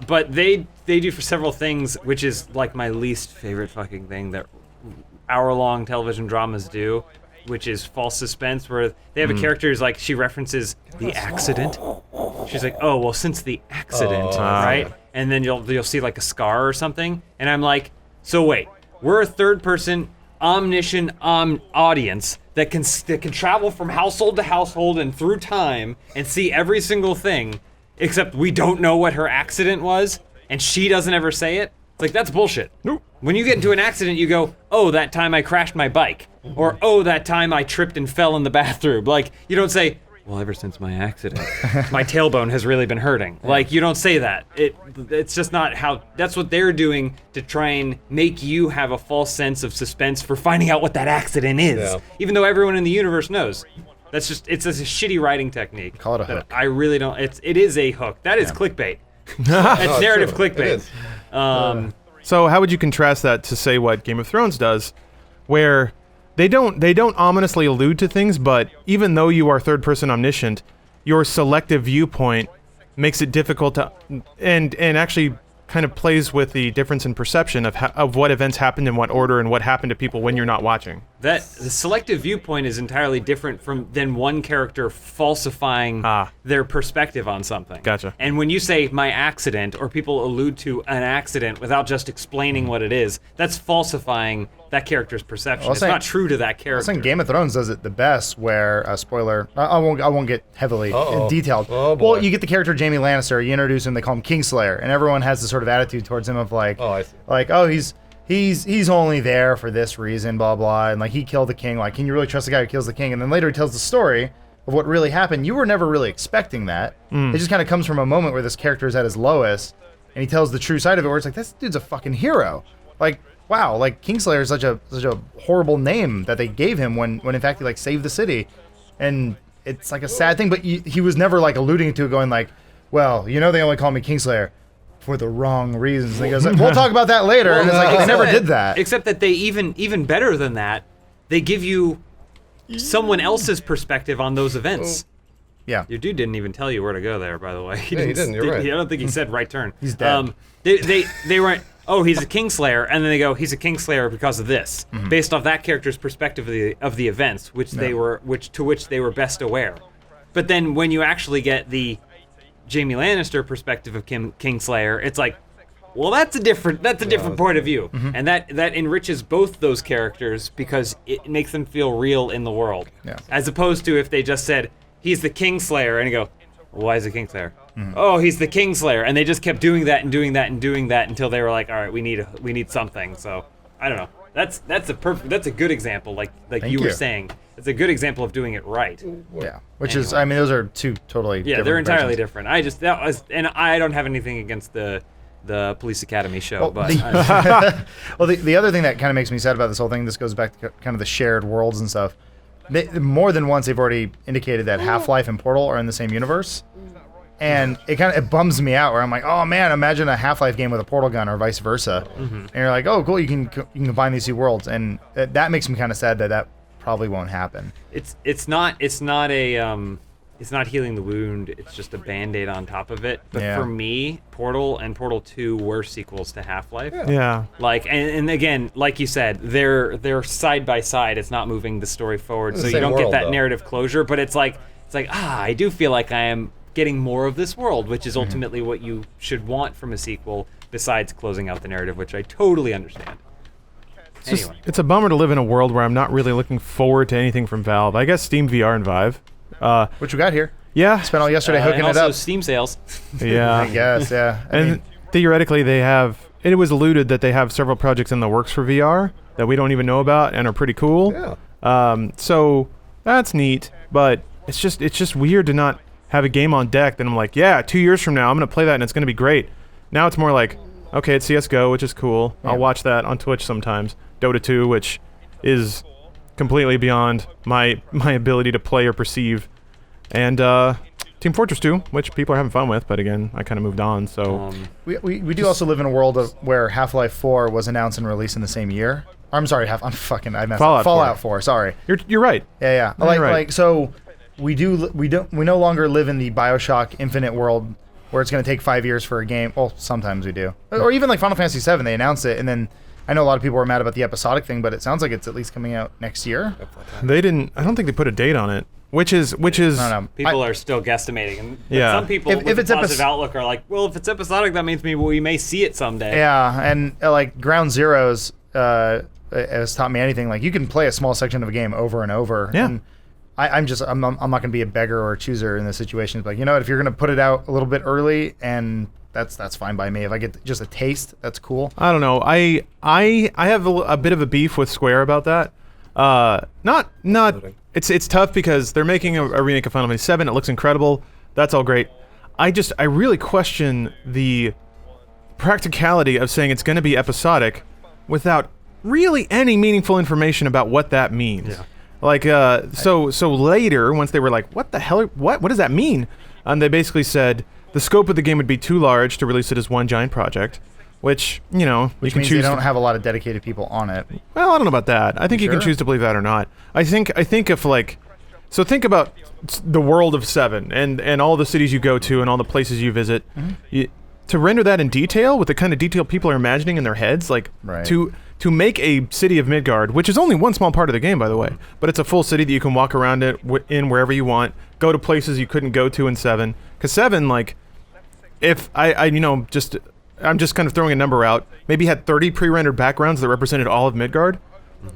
But they do for several things, which is like my least favorite fucking thing that hour-long television dramas do, which is false suspense, where they have a character who's like, she references the accident. She's like, oh well, since the accident, right? And then you'll see like a scar or something, and I'm like, so wait, we're a third-person omniscient audience that can travel from household to household and through time and see every single thing, except we don't know what her accident was, and she doesn't ever say it. It's like, that's bullshit. Nope. When you get into an accident, you go, oh, that time I crashed my bike, or oh, that time I tripped and fell in the bathroom. Like, you don't say, well, ever since my accident, my tailbone has really been hurting. Like, you don't say that. It's just not how. That's what they're doing to try and make you have a false sense of suspense for finding out what that accident is, Yeah. even though everyone in the universe knows. It's just a shitty writing technique. Call it a that hook. I really don't. It is a hook. That is clickbait. It's narrative true. clickbait. It is. So how would you contrast that to say what Game of Thrones does, where they don't ominously allude to things, but even though you are third-person omniscient, your selective viewpoint makes it difficult to and actually kind of plays with the difference in perception of what events happened in what order and what happened to people when you're not watching. That the selective viewpoint is entirely different than one character falsifying their perspective on something. Gotcha. And when you say my accident, or people allude to an accident without just explaining what it is, that's falsifying that character's perception. It's not true to that I character. think Game of Thrones does it the best. Where spoiler, I won't get heavily detailed. Oh, boy. Well, you get the character Jaime Lannister. You introduce him. They call him Kingslayer, and everyone has this sort of attitude towards him of like, Oh, I see. like, oh, he's only there for this reason, blah blah, and like he killed the king. Like, can you really trust the guy who kills the king? And then later he tells the story of what really happened. You were never really expecting that. It just kind of comes from a moment where this character is at his lowest, and he tells the true side of it, where it's like, this dude's a fucking hero. Like, wow, like Kingslayer is such a horrible name that they gave him when in fact he like saved the city, and it's like a sad thing. But he was never like alluding to it, going like, well, you know, they only call me Kingslayer for the wrong reasons. And he goes, we'll talk about that later. And it's like, they never did that. Except that they even better than that, they give you someone else's perspective on those events. Yeah. Your dude didn't even tell you where to go there, by the way. Yeah, he didn't. You're right. I don't think he said right turn. He's dead. They weren't. Oh, he's a Kingslayer, and then they go, he's a Kingslayer because of this, based off that character's perspective of the events, which they were best aware. But then when you actually get the Jaime Lannister perspective of Kingslayer, it's like, well, that's a different point of view, and that enriches both those characters because it makes them feel real in the world, as opposed to if they just said he's the Kingslayer and you go, well, why is he Kingslayer? Oh, he's the Kingslayer, and they just kept doing that and doing that and doing that until they were like, all right, we need something. So I don't know. That's a good example, like you were saying. It's a good example of doing it right. Yeah, which is, I mean, those are two totally different they're entirely versions. different. And I don't have anything against the Police Academy show, Well, but the other thing that kind of makes me sad about this whole thing, this goes back to kind of the shared worlds and stuff. More than once, they've already indicated that Half-Life and Portal are in the same universe, and it bums me out. Where I'm like, oh man, imagine a Half-Life game with a portal gun or vice versa, and you're like, oh cool, you can combine these two worlds, and that makes me kind of sad that probably won't happen. it's not healing the wound. It's just a Band-Aid on top of it. But for me, Portal and Portal 2 were sequels to Half-Life. Yeah. Like, and again, like you said, they're side by side. It's not moving the story forward, so you don't get that narrative closure. But it's like I do feel like I am getting more of this world, which is ultimately what you should want from a sequel, besides closing out the narrative, which I totally understand. It's a bummer to live in a world where I'm not really looking forward to anything from Valve. I guess Steam VR and Vive. Which we got here. Yeah. Spent all yesterday hooking and it also up. Steam sales. Yeah. I guess, yeah. I And mean, theoretically, it was alluded that they have several projects in the works for VR that we don't even know about and are pretty cool. Yeah. So that's neat, but it's just weird to not have a game on deck. Then I'm like, yeah, 2 years from now, I'm going to play that and it's going to be great. Now it's more like, okay, it's CSGO, which is cool. Yeah. I'll watch that on Twitch sometimes. Dota 2, which is completely beyond my ability to play or perceive. And Team Fortress 2, which people are having fun with, but again, I kind of moved on, so... we do also live in a world where Half-Life 4 was announced and released in the same year. I'm sorry, I messed up. Fallout 4, sorry. You're right. Yeah. No, you're right. Like, so we no longer live in the BioShock Infinite world where it's going to take 5 years for a game. Well, sometimes we do. Or even like Final Fantasy 7, they announced it, and then I know a lot of people were mad about the episodic thing, but it sounds like it's at least coming out next year. They didn't... I don't think they put a date on it. Which is No. People are still guestimating. And Yeah. some people If with it's a positive outlook are like, well, if it's episodic, that means we may see it someday. Yeah, and like Ground Zeroes has taught me anything. Like, you can play a small section of a game over and over. Yeah. And I'm not going to be a beggar or a chooser in this situation. But you know what? If you're going to put it out a little bit early, and that's fine by me. If I get just a taste, that's cool. I don't know. I have a bit of a beef with Square about that. Not. It's tough because they're making a remake of Final Fantasy 7. It looks incredible. That's all great. I really question the practicality of saying it's going to be episodic without really any meaningful information about what that means. Yeah. Like, so later, once they were like, what the hell, what does that mean? And they basically said the scope of the game would be too large to release it as one giant project, which, you know, Which you can means choose they don't have a lot of dedicated people on it. Well, I don't know about that. I think you can sure? choose to believe that or not. I think if like, so think about the world of 7 and all the cities you go to and all the places you visit. To render that in detail with the kind of detail people are imagining in their heads, like Right. to to make a city of Midgard, which is only one small part of the game, by the way, but it's a full city that you can walk around in wherever you want, go to places you couldn't go to in 7. Because 7, like, if I'm just kind of throwing a number out, maybe had 30 pre-rendered backgrounds that represented all of Midgard.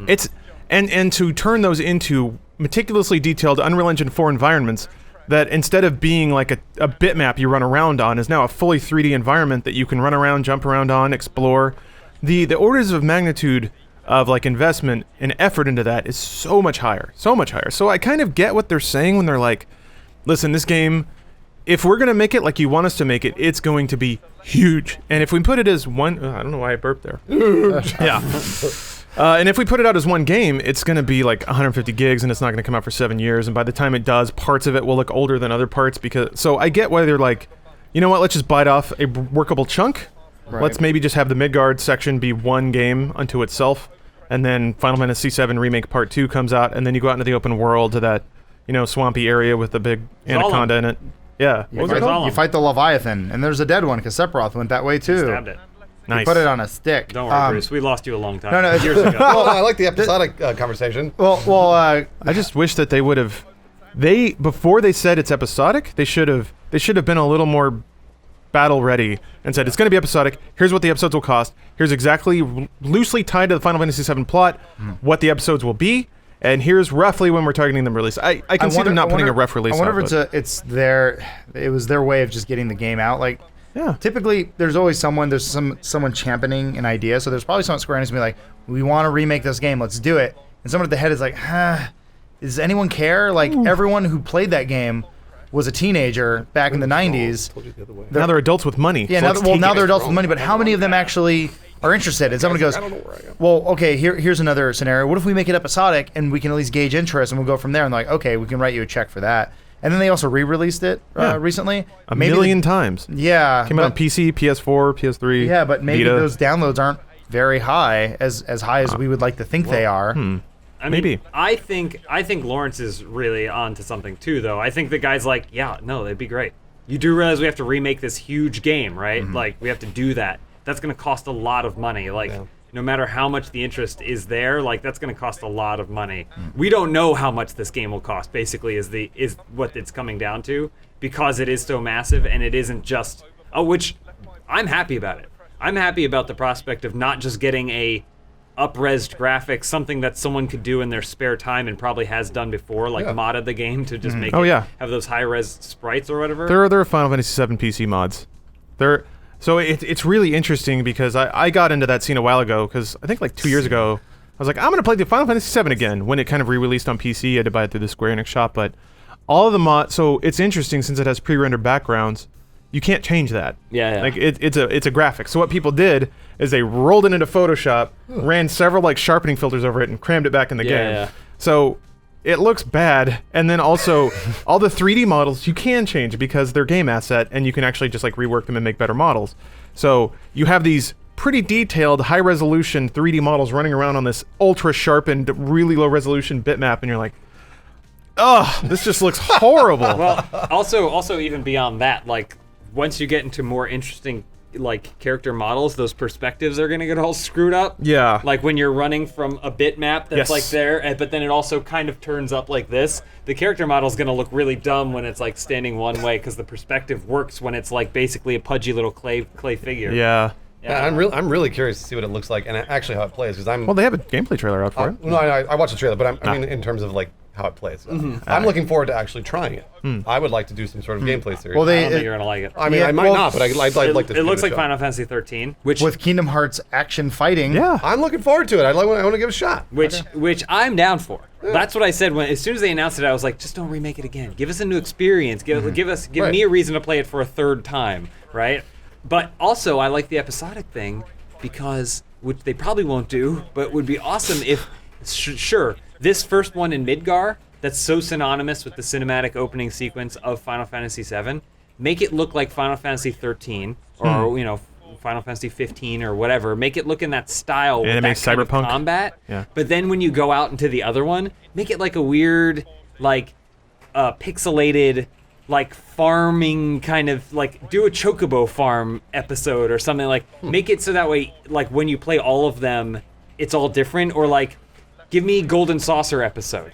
It's and to turn those into meticulously detailed Unreal Engine 4 environments that instead of being like a bitmap you run around on is now a fully 3D environment that you can run around, jump around on, explore. The orders of magnitude of like investment and effort into that is so much higher. So I kind of get what they're saying when they're like, listen, this game, if we're going to make it like you want us to make it, it's going to be huge. And if we put it as one, I don't know why I burped there. Yeah. And if we put it out as one game, it's going to be like 150 gigs and it's not going to come out for 7 years. And by the time it does, parts of it will look older than other parts so I get why they're like, you know what, let's just bite off a workable chunk. Right. Let's maybe just have the Midgard section be one game unto itself. And then Final Fantasy VII Remake Part 2 comes out and then you go out into the open world to that, swampy area with the big anaconda in it. Yeah. You fight the Leviathan, and there's a dead one because Sephiroth went that way too. Stabbed it. Nice. You put it on a stick. Don't worry, Bruce. We lost you a long time. No, years ago. Well, I like the episodic conversation. I just wish that they would have. Before they said it's episodic, they should have been a little more battle ready and said it's going to be episodic. Here's what the episodes will cost. Here's exactly loosely tied to the Final Fantasy VII plot what the episodes will be. And here's roughly when we're targeting them release. I can see them not putting a rough release out. I wonder if it was their way of just getting the game out. Like, yeah. Typically, there's always someone championing an idea. So there's probably someone at Square Enix be like, we want to remake this game. Let's do it. And someone at the head is like, does anyone care? Like, everyone who played that game was a teenager back in the 90s. Now they're adults with money. Yeah, now they're adults with money. But how many of them actually are interested? And someone goes, well, okay, here's another scenario. What if we make it episodic and we can at least gauge interest and we'll go from there? And they're like, okay, we can write you a check for that. And then they also re-released it recently. A million times. Yeah. Came out on PC, PS4, PS3. Yeah, but maybe Vita. those downloads aren't very high, as high as we would like to think they are. I mean, I think Lawrence is really onto something too, though. I think the guy's like, yeah, no, that'd be great. You do realize we have to remake this huge game, right? Like, we have to do that. That's going to cost a lot of money. Like, no matter how much the interest is there, like, that's going to cost a lot of money. We don't know how much this game will cost, basically, is what it's coming down to, because it is so massive, and it isn't just... which I'm happy about it. I'm happy about the prospect of not just getting a up-resed graphics, something that someone could do in their spare time and probably has done before, like modded the game to just make have those high-res sprites or whatever. There are Final Fantasy VII PC mods. So it's really interesting because I got into that scene a while ago because I think like 2 years ago I was like, I'm going to play the Final Fantasy VII again when it kind of re-released on PC. I had to buy it through the Square Enix shop, but all of the mods, so it's interesting since it has pre-rendered backgrounds, you can't change that. Yeah. Like it's a graphic. So what people did is they rolled it into Photoshop, ran several like sharpening filters over it and crammed it back in the game. Yeah. So it looks bad, and then also all the 3D models you can change because they're game asset, and you can actually just like rework them and make better models. So you have these pretty detailed, high-resolution 3D models running around on this ultra-sharpened, really low-resolution bitmap, and you're like, ugh, this just looks horrible. Well, also even beyond that, like, once you get into more interesting like character models, those perspectives are gonna get all screwed up. Yeah. Like when you're running from a bitmap that's like there, but then it also kind of turns up like this. The character model's gonna look really dumb when it's like standing one way because the perspective works when it's like basically a pudgy little clay figure. Yeah. Yeah, I'm really curious to see what it looks like and actually how it plays because Well, they have a gameplay trailer out for it. No, I watched the trailer, but I mean in terms of like how it plays. I'm looking forward to actually trying it. I would like to do some sort of gameplay series. Well, I don't think you're gonna like it. I mean, I might not, but I'd like to. It looks like give it a shot. Final Fantasy 13, which with Kingdom Hearts action fighting. Yeah. I'm looking forward to it. I want to give it a shot. which I'm down for. That's what I said as soon as they announced it. I was like, just don't remake it again. Give us a new experience. Give me a reason to play it for a third time, right? But also, I like the episodic thing because, which they probably won't do, but would be awesome if, sure, this first one in Midgar that's so synonymous with the cinematic opening sequence of Final Fantasy VII, make it look like Final Fantasy 13 or Final Fantasy 15 or whatever. Make it look in that style with that kind of cyberpunk combat. Yeah. But then when you go out into the other one, make it like a weird, like, pixelated, like farming kind of like do a chocobo farm episode or something like make it so that way like when you play all of them it's all different, or like, give me Golden Saucer episode,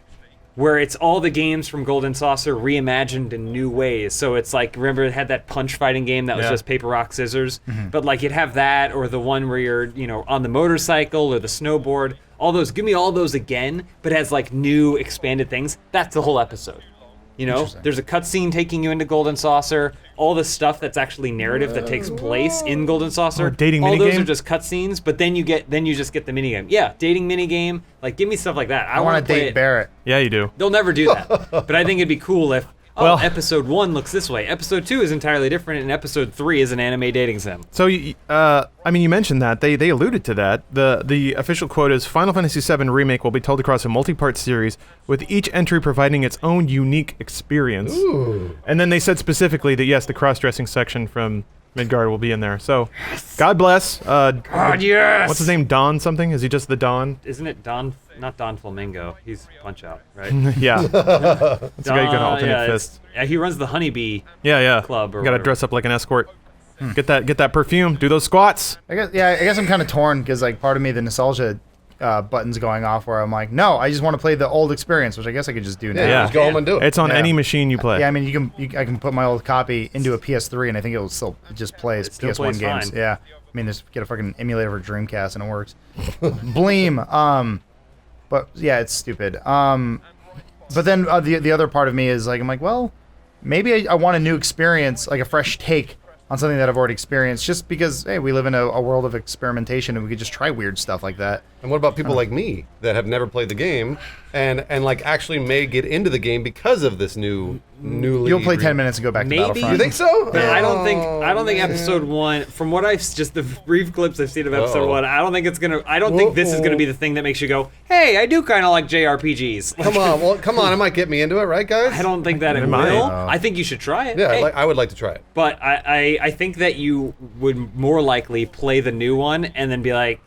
where it's all the games from Golden Saucer reimagined in new ways. So it's like, remember it had that punch fighting game that was just paper, rock, scissors? But like, you'd have that, or the one where you're, you know, on the motorcycle or the snowboard. All those, give me all those again, but as like new expanded things. That's the whole episode. You know, there's a cutscene taking you into Golden Saucer. All the stuff that's actually narrative that takes place in Golden Saucer. Dating all those minigame? are just cutscenes, but then you just get the minigame. Yeah, dating minigame. Like, give me stuff like that. I want to date Barrett. Yeah, you do. They'll never do that. But I think it'd be cool if, Well- episode 1 looks this way. Episode 2 is entirely different, and episode 3 is an anime dating sim. So, I mean, you mentioned that. They alluded to that. The official quote is, Final Fantasy VII Remake will be told across a multi-part series, with each entry providing its own unique experience. Ooh. And then they said specifically that, yes, the cross-dressing section from Midgard will be in there. So, God bless. God, yes! What's his name? Don something? Is he just the Don? Isn't it Don? Not Don Flamingo. He's Punch-Out, right? Yeah. That's the guy you got an alternate yeah, fist. he runs the Honeybee. Yeah. Club or You gotta whatever. dress up like an escort. Get that perfume. Do those squats. I guess I'm kind of torn because like part of me the nostalgia button's going off where I'm like, no, I just want to play the old experience, which I guess I could just do now. Yeah, just go home and do it. It's on Yeah. any machine you play. Yeah, I mean, I can put my old copy into a PS3 and I think it just plays still PS1 plays games. fine. Yeah, I mean, just get a fucking emulator for Dreamcast and it works. Bleem. But yeah, it's stupid. But then the other part of me is like, I'm like, well, maybe I want a new experience, like a fresh take on something that I've already experienced, just because, hey, we live in a world of experimentation and we could just try weird stuff like that. And what about people like me that have never played the game and like actually may get into the game because of this newly? You'll play 10 minutes and go back Maybe. to Battlefront. You think so? But I don't think episode 1, from what I've just the brief clips I've seen of episode Uh-oh. 1, I don't think this is gonna be the thing that makes you go, hey, I do kind of like JRPGs. Like, Come on, it might get me into it, right, guys? I don't think that it might. will. I think you should try it. Yeah, Hey. I would like to try it. But I think that you would more likely play the new one and then be like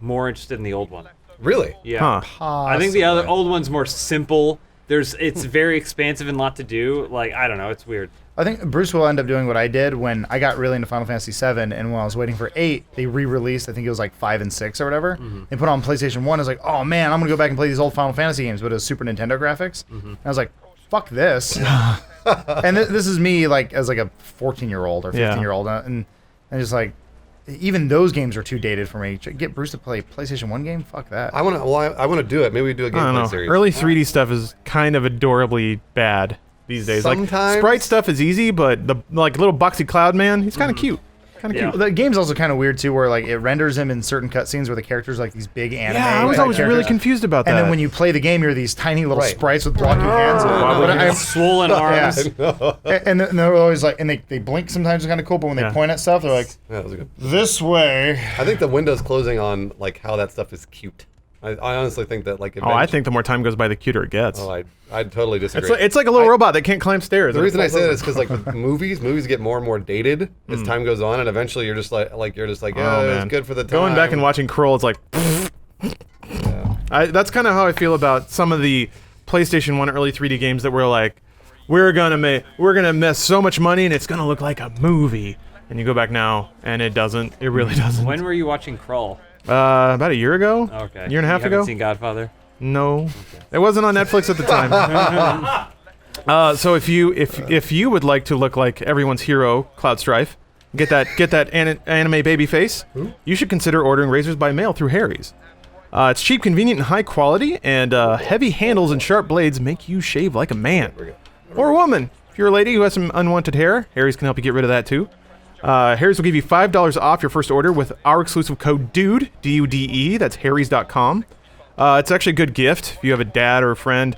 more interested in the old one. Really? Yeah. Huh. I think the other old one's more simple. It's very expansive and lot to do. Like, I don't know, it's weird. I think Bruce will end up doing what I did when I got really into Final Fantasy VII, and when I was waiting for 8, they re-released, I think it was like 5 and 6 or whatever. They put on PlayStation 1. I was like, oh man, I'm going to go back and play these old Final Fantasy games, but it was Super Nintendo graphics. And I was like, fuck this. And this is me like as like a 14-year-old or 15-year-old. And just like, even those games are too dated for me. Get Bruce to play PlayStation 1 game? Fuck that. I want to do it. Maybe we do a I don't know. gameplay series. Early 3D stuff is kind of adorably bad these days. Sometimes. Like sprite stuff is easy, but the like little boxy cloud man, he's kind of cute. Kind of Yeah. cute. The game's also kind of weird too, where like it renders him in certain cutscenes where the characters are like these big anime. Yeah, I was type always really characters. confused about that. And then when you play the game, you're these tiny little Right. sprites with blocky hands. Wobbly But hands. Swollen arms. and they're always like, and they blink sometimes, it's kind of cool, but when they Yeah. point at stuff, they're like, Yeah, that was good. this way. I think the window's closing on like how that stuff is cute. I honestly think that like. I think the more time goes by, the cuter it gets. Oh, I totally disagree. It's like a little robot that can't climb stairs. The reason I say that is because like with movies get more and more dated as time goes on, and eventually you're just like yeah, Oh, it was man. good for the time. Going back and watching Kroll, it's like. That's kind of how I feel about some of the PlayStation 1 early 3D games that were like, we're gonna miss so much money and it's gonna look like a movie. And you go back now, and it doesn't. It really doesn't. When were you watching Krull? About a year ago. Okay. Year and a half you haven't ago. seen Godfather? No, it wasn't on Netflix at the time. So if you would like to look like everyone's hero, Cloud Strife, get that anime baby face, you should consider ordering razors by mail through Harry's. It's cheap, convenient, and high quality, and heavy handles and sharp blades make you shave like a man or a woman. If you're a lady who has some unwanted hair, Harry's can help you get rid of that too. Harry's will give you $5 off your first order with our exclusive code DUDE, D-U-D-E, that's harrys.com. It's actually a good gift if you have a dad or a friend.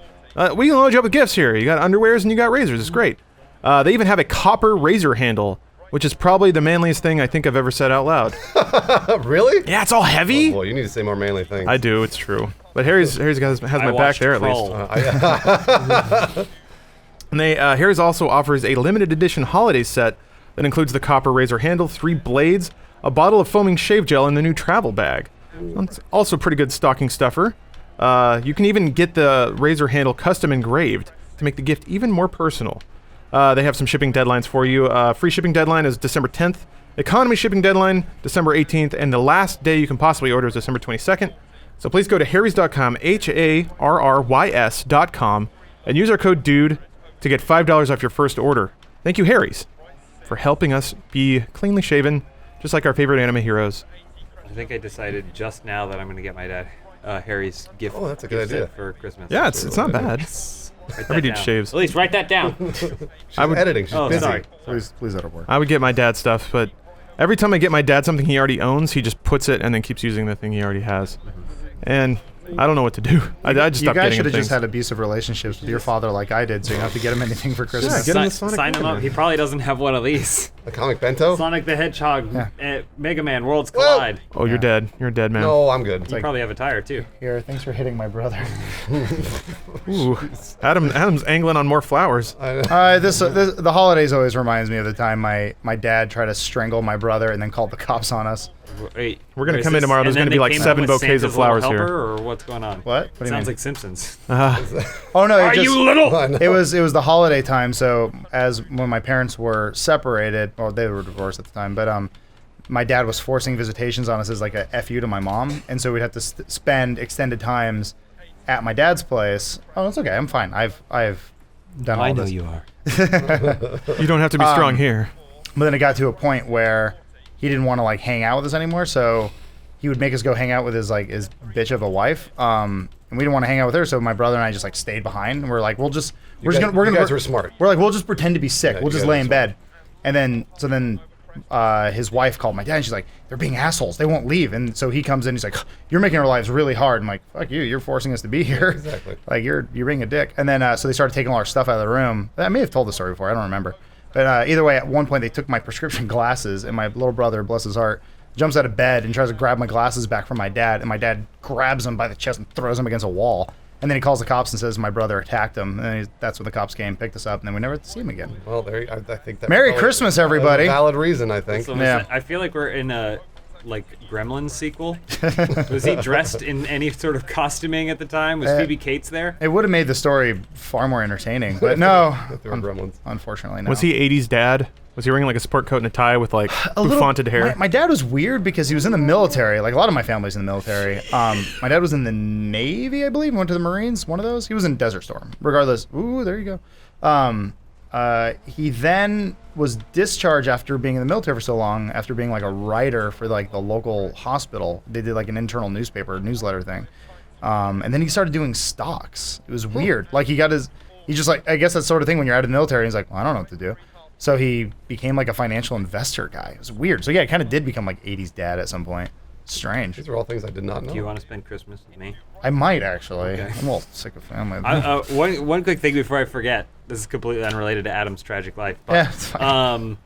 We can load you up with gifts here. You got underwears and you got razors. It's great. They even have a copper razor handle, which is probably the manliest thing I think I've ever said out loud. Really? Yeah, it's all heavy. Boy, you need to say more manly things. I do, it's true. But Harry's has my back watched there at Krull. least. And Harry's also offers a limited edition holiday set that includes the copper razor handle, 3 blades, a bottle of foaming shave gel, and the new travel bag. It's also a pretty good stocking stuffer. You can even get the razor handle custom engraved to make the gift even more personal. They have some shipping deadlines for you. Free shipping deadline is December 10th, Economy shipping deadline, December 18th, and the last day you can possibly order is December 22nd. So please go to harrys.com, HARRYS.com, and use our code DUDE to get $5 off your first order. Thank you, Harry's, for helping us be cleanly shaven, just like our favorite anime heroes. I think I decided just now that I'm going to get my dad Harry's gift. Oh, that's a good gift idea. set for Christmas. Yeah, it's not bad. Write that Every dude down. shaves. At least write that down. She's I would- editing. She's Oh, busy. sorry. Please let it work. I would get my dad stuff, but every time I get my dad something he already owns, he just puts it and then keeps using the thing he already has. And I don't know what to do. I just You stopped guys getting should him have just things. had abusive relationships with your father like I did, so you don't have to get him anything for Christmas. get him the Sonic Sign him Mega up. Man. He probably doesn't have one of these. A comic bento? Sonic the Hedgehog, Mega Man, Worlds Whoa. Collide. Oh, you're dead. You're a dead man. No, I'm good. You probably have a tire too. Here, thanks for hitting my brother. Ooh. Adam's angling on more flowers. This the holidays always reminds me of the time my dad tried to strangle my brother and then called the cops on us. Wait, We're gonna is come in this- tomorrow, there's and gonna then be like they came 7 home with bouquets of Santa's little flowers here. helper, or what's going on? What? What do you Sounds mean? like Simpsons. Oh no! Are you little? I know. It was the holiday time, so as when my parents were separated, or they were divorced at the time, but my dad was forcing visitations on us as like a FU to my mom, and so we'd have to spend extended times at my dad's place. Oh, it's okay. I'm fine. I've done all I know this. you are. You don't have to be strong here. But then it got to a point where he didn't want to like hang out with us anymore, so he would make us go hang out with his bitch of a wife. And we didn't want to hang out with her, so my brother and I just like stayed behind, and we're like, we're You gonna guys were smart. We're like, we'll just pretend to be sick. Yeah, We'll you just guys lay were in smart. bed. And then his wife called my dad, and she's like, they're being assholes. They won't leave. And so he comes in, he's like, you're making our lives really hard. I'm like, fuck you. You're forcing us to be here. Exactly. Like you're being a dick. And then so they started taking all our stuff out of the room. I may have told the story before. I don't remember. But either way, at one point they took my prescription glasses, and my little brother, bless his heart, jumps out of bed and tries to grab my glasses back from my dad, and my dad grabs him by the chest and throws him against a wall. And then he calls the cops and says my brother attacked him. And then that's when the cops came, picked us up, and then we never had to see him again. Well, I think that. Merry Christmas, everybody. Valid reason, I think. So Yeah. I feel like we're in a Gremlins sequel. Was he dressed in any sort of costuming at the time? Was Phoebe Cates there? It would have made the story far more entertaining, but no, There were gremlins. unfortunately, no. Was he 80s dad? Was he wearing like a sport coat and a tie with like bouffanted hair? My dad was weird because he was in the military. Like a lot of my family's in the military. My dad was in the Navy, I believe. Went to the Marines. One of those. He was in Desert Storm. Regardless, ooh, there you go. He then was discharged after being in the military for so long. After being like a writer for like the local hospital, they did like an internal newsletter thing. And then he started doing stocks. It was weird. Like he just like, I guess that sort of thing when you're out of the military. He's like, well, I don't know what to do. So he became like a financial investor guy. It was weird. So yeah, it kind of did become like 80s dad at some point. Strange. These are all things I did not know. Do you want to spend Christmas with me? I might actually. Okay. I'm a little sick of family. One quick thing before I forget. This is completely unrelated to Adam's tragic life. But, Yeah, it's fine.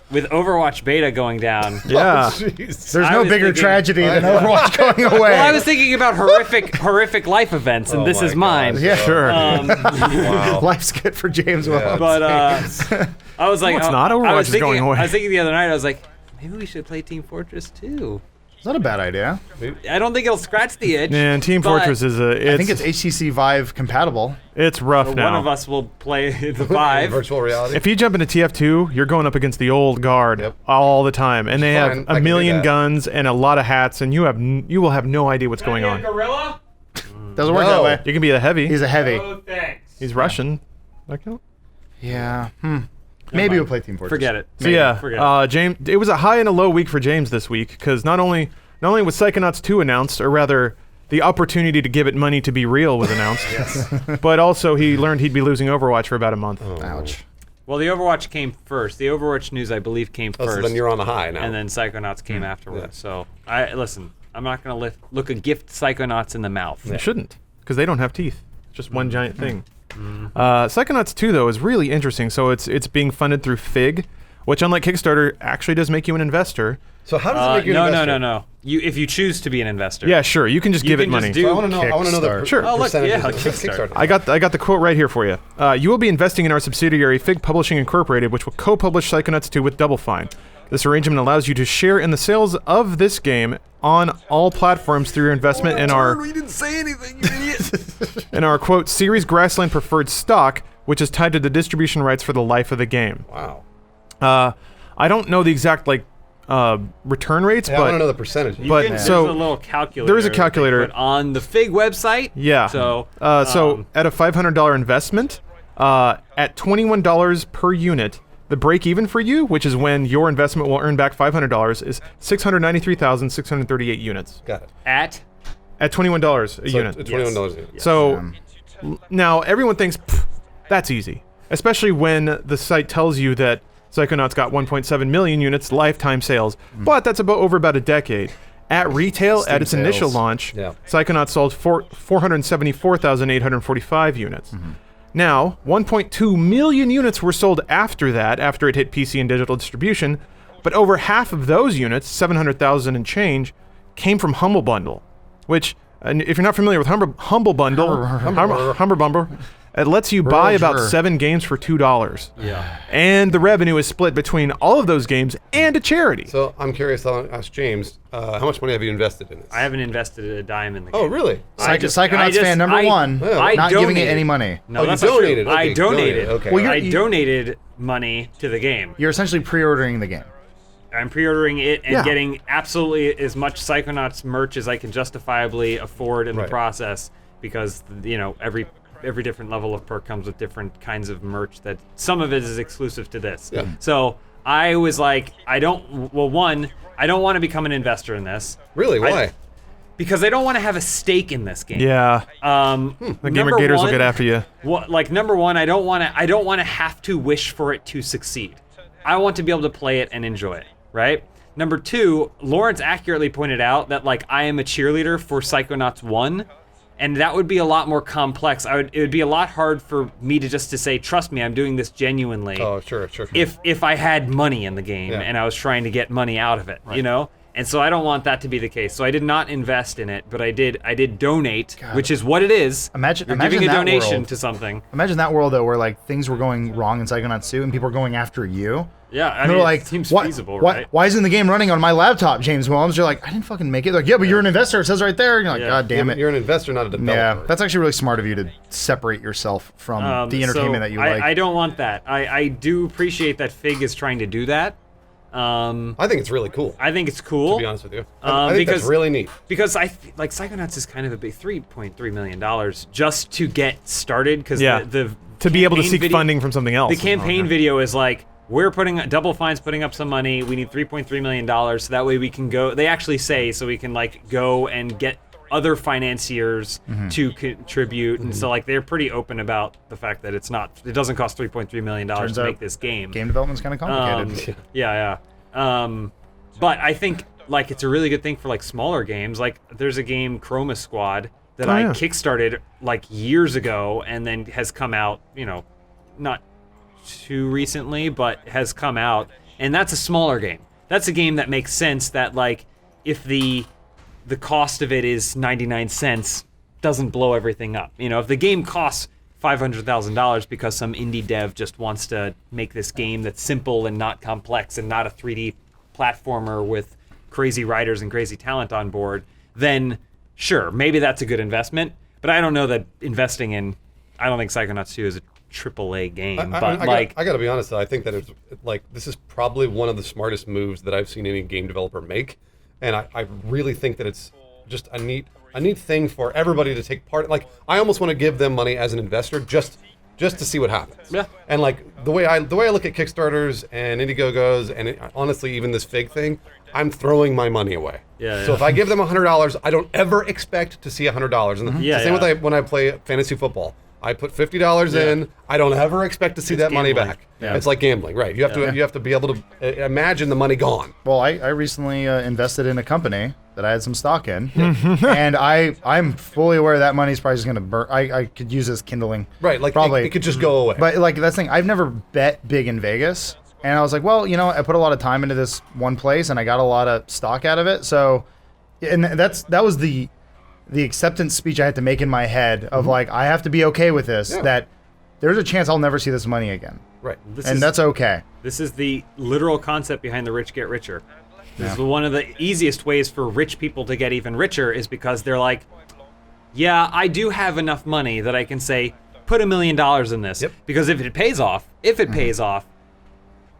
with Overwatch beta going down. Yeah. There's I no was bigger thinking- tragedy than Overwatch going away. Well, I was thinking about horrific life events, and Oh this my is mine. God. Yeah. Sure. Wow. Life's good for James Wells. But I was like, No, it's not. I Overwatch was is thinking, going away. I was thinking the other night, I was like, maybe we should play Team Fortress 2. It's not a bad idea. I don't think it'll scratch the itch. And Team but Fortress is I think it's HTC Vive compatible. it's rough now. One of us will play the Vive. Virtual reality. If you jump into TF2, you're going up against the old guard Yep. all the time, and they Fine, have I a can do million that. guns and a lot of hats, and you will have no idea what's going on. Gorilla? Doesn't work No. that way. You can be a heavy. He's a heavy. Oh, thanks. He's Russian. Like, no. Yeah. Maybe we'll play Team Fortress. Forget it. So yeah, Forget it. James. It was a high and a low week for James this week because not only was Psychonauts 2 announced, or rather, the opportunity to give it money to be real was announced, but also he learned he'd be losing Overwatch for about a month. Ouch. Well, the Overwatch came first. The Overwatch news, I believe, came Oh, first. so then you're on the high now. and then Psychonauts came afterwards. So, listen, I'm not going to look a gift Psychonauts in the mouth. They shouldn't, because they don't have teeth. It's just one giant thing. Psychonauts 2 though is really interesting. So it's being funded through Fig, which unlike Kickstarter actually does make you an investor. so how does it make you an investor? No. If you choose to be an investor. Yeah, sure. You can just give it can just money. do- So I want to know. I want to know the Kickstarter. Sure. Oh, look, percentages yeah, of Kickstarter. I got the quote right here for you. You will be investing in our subsidiary Fig Publishing Incorporated, which will co-publish Psychonauts 2 with Double Fine. This arrangement allows you to share in the sales of this game on all platforms through your investment in our We didn't say anything, you idiot. in our quote series Grassland preferred stock, which is tied to the distribution rights for the life of the game. Wow. I don't know the exact return rates, Yeah, I want to but know the percentage. But- There's so, a little calculator. there is a that they calculator. put on the Fig website. yeah. So So at a $500 investment, at $21 per unit, the break even for you, which is when your investment will earn back $500, is 693,638 units Got it. at at $21 a So unit. it's $21 a unit. So now everyone thinks that's easy, especially when the site tells you that Psychonauts got 1.7 million units lifetime sales, but that's over about a decade. At retail, Steam at its initial sales. launch, Yeah. Psychonauts sold 474,845 units. Now, 1.2 million units were sold after that, after it hit PC and digital distribution, but over half of those units, 700,000 and change, came from Humble Bundle, which, and if you're not familiar with Humble Bundle, Humble Bundle, it lets you buy about 7 games for $2. Yeah. And the revenue is split between all of those games and a charity. So I'm curious. I'll ask James. How much money have you invested in this? I haven't invested a dime in the game. Oh, really? Psychonauts fan number one, I not giving it donated. any money. No, Oh, that's you not true. donated. Okay, I donated. Okay. Well, I you- donated money to the game. You're essentially pre-ordering the game. I'm pre-ordering it and Yeah. getting absolutely as much Psychonauts merch as I can justifiably afford in the Right. process, because every different level of perk comes with different kinds of merch that some of it is exclusive to this. Yeah. So I was like, I don't want to become an investor in this. Really? Why? Because I don't want to have a stake in this game. Yeah, The the Gamer Gators will get after you. Number one, I don't want to have to wish for it to succeed. I want to be able to play it and enjoy it, right? Number two, Lawrence accurately pointed out that I am a cheerleader for Psychonauts 1, and that would be a lot more complex. It would be a lot hard for me to say, trust me, I'm doing this genuinely. Oh, sure. If I had money in the game Yeah. and I was trying to get money out of it, And so I don't want that to be the case. So I did not invest in it, but I did donate, which is what it is. Imagine You're giving a that donation world. to something. Imagine that world though, where things were going wrong in Psychonauts 2, and people were going after you. Yeah, I And mean, they're like, it seems "What- feasible, what- right? Why isn't the game running on my laptop, James Williams?" You're like, I didn't fucking make it. They're like, yeah, but you're an investor. It says right there. And you're like, Yeah. God damn it. You're an investor, not a developer. Yeah, that's actually really smart of you to separate yourself from the entertainment So that you I, like. I don't want that. I do appreciate that Fig is trying to do that. I think it's really cool. I think it's cool. To be honest with you, I think that's because- really neat. Because Psychonauts is kind of a big $3.3 million just to get started. Because Yeah. the To be able to campaign seek video- funding from something else. The campaign video is we're Double Fine's putting up some money. We need $3.3 million, so that way we can go. They actually say so we can go and get other financiers to contribute, and so they're pretty open about the fact that it doesn't cost $3.3 million Turns to out make this game. Game development's kind of complicated. Yeah. But I think it's a really good thing for smaller games. There's a game, Chroma Squad, that I yeah. kickstarted years ago, and then has come out. Not too recently, but has come out, and that's a smaller game. That's a game that makes sense. That if the cost of it is 99 cents, doesn't blow everything up. If the game costs $500,000 because some indie dev just wants to make this game that's simple and not complex and not a 3D platformer with crazy writers and crazy talent on board, then sure, maybe that's a good investment. But I don't know that investing in. I don't think Psychonauts 2 is a AAA game. I got to be honest though. I think that it's this is probably one of the smartest moves that I've seen any game developer make, and I really think that it's just a neat thing for everybody to take part. I almost want to give them money as an investor just to see what happens. Yeah. And the way I look at Kickstarters and Indiegogos and honestly even this Fig thing, I'm throwing my money away. Yeah, So yeah. if I give them $100, I don't ever expect to see $100. And Yeah, the same yeah. with when I play fantasy football. I put $50 in. I don't ever expect to see that money gambling. back. Yeah. It's like gambling, right? You have to be able to imagine the money gone. Well, I recently invested in a company that I had some stock in, and I'm fully aware that money's probably just gonna burn. I could use as kindling. Right, probably. it could just go away. But that's the thing. I've never bet big in Vegas, and I was like, well, I put a lot of time into this one place, and I got a lot of stock out of it. So, and that was the acceptance speech I had to make in my head of I have to be okay with this. Yeah. That there's a chance I'll never see this money again, right. and that's okay. This is the literal concept behind the rich get richer. This is one of the easiest ways for rich people to get even richer is because they're like, yeah, I do have enough money that I can say, put $1 million in this. Yep. Because if it pays off,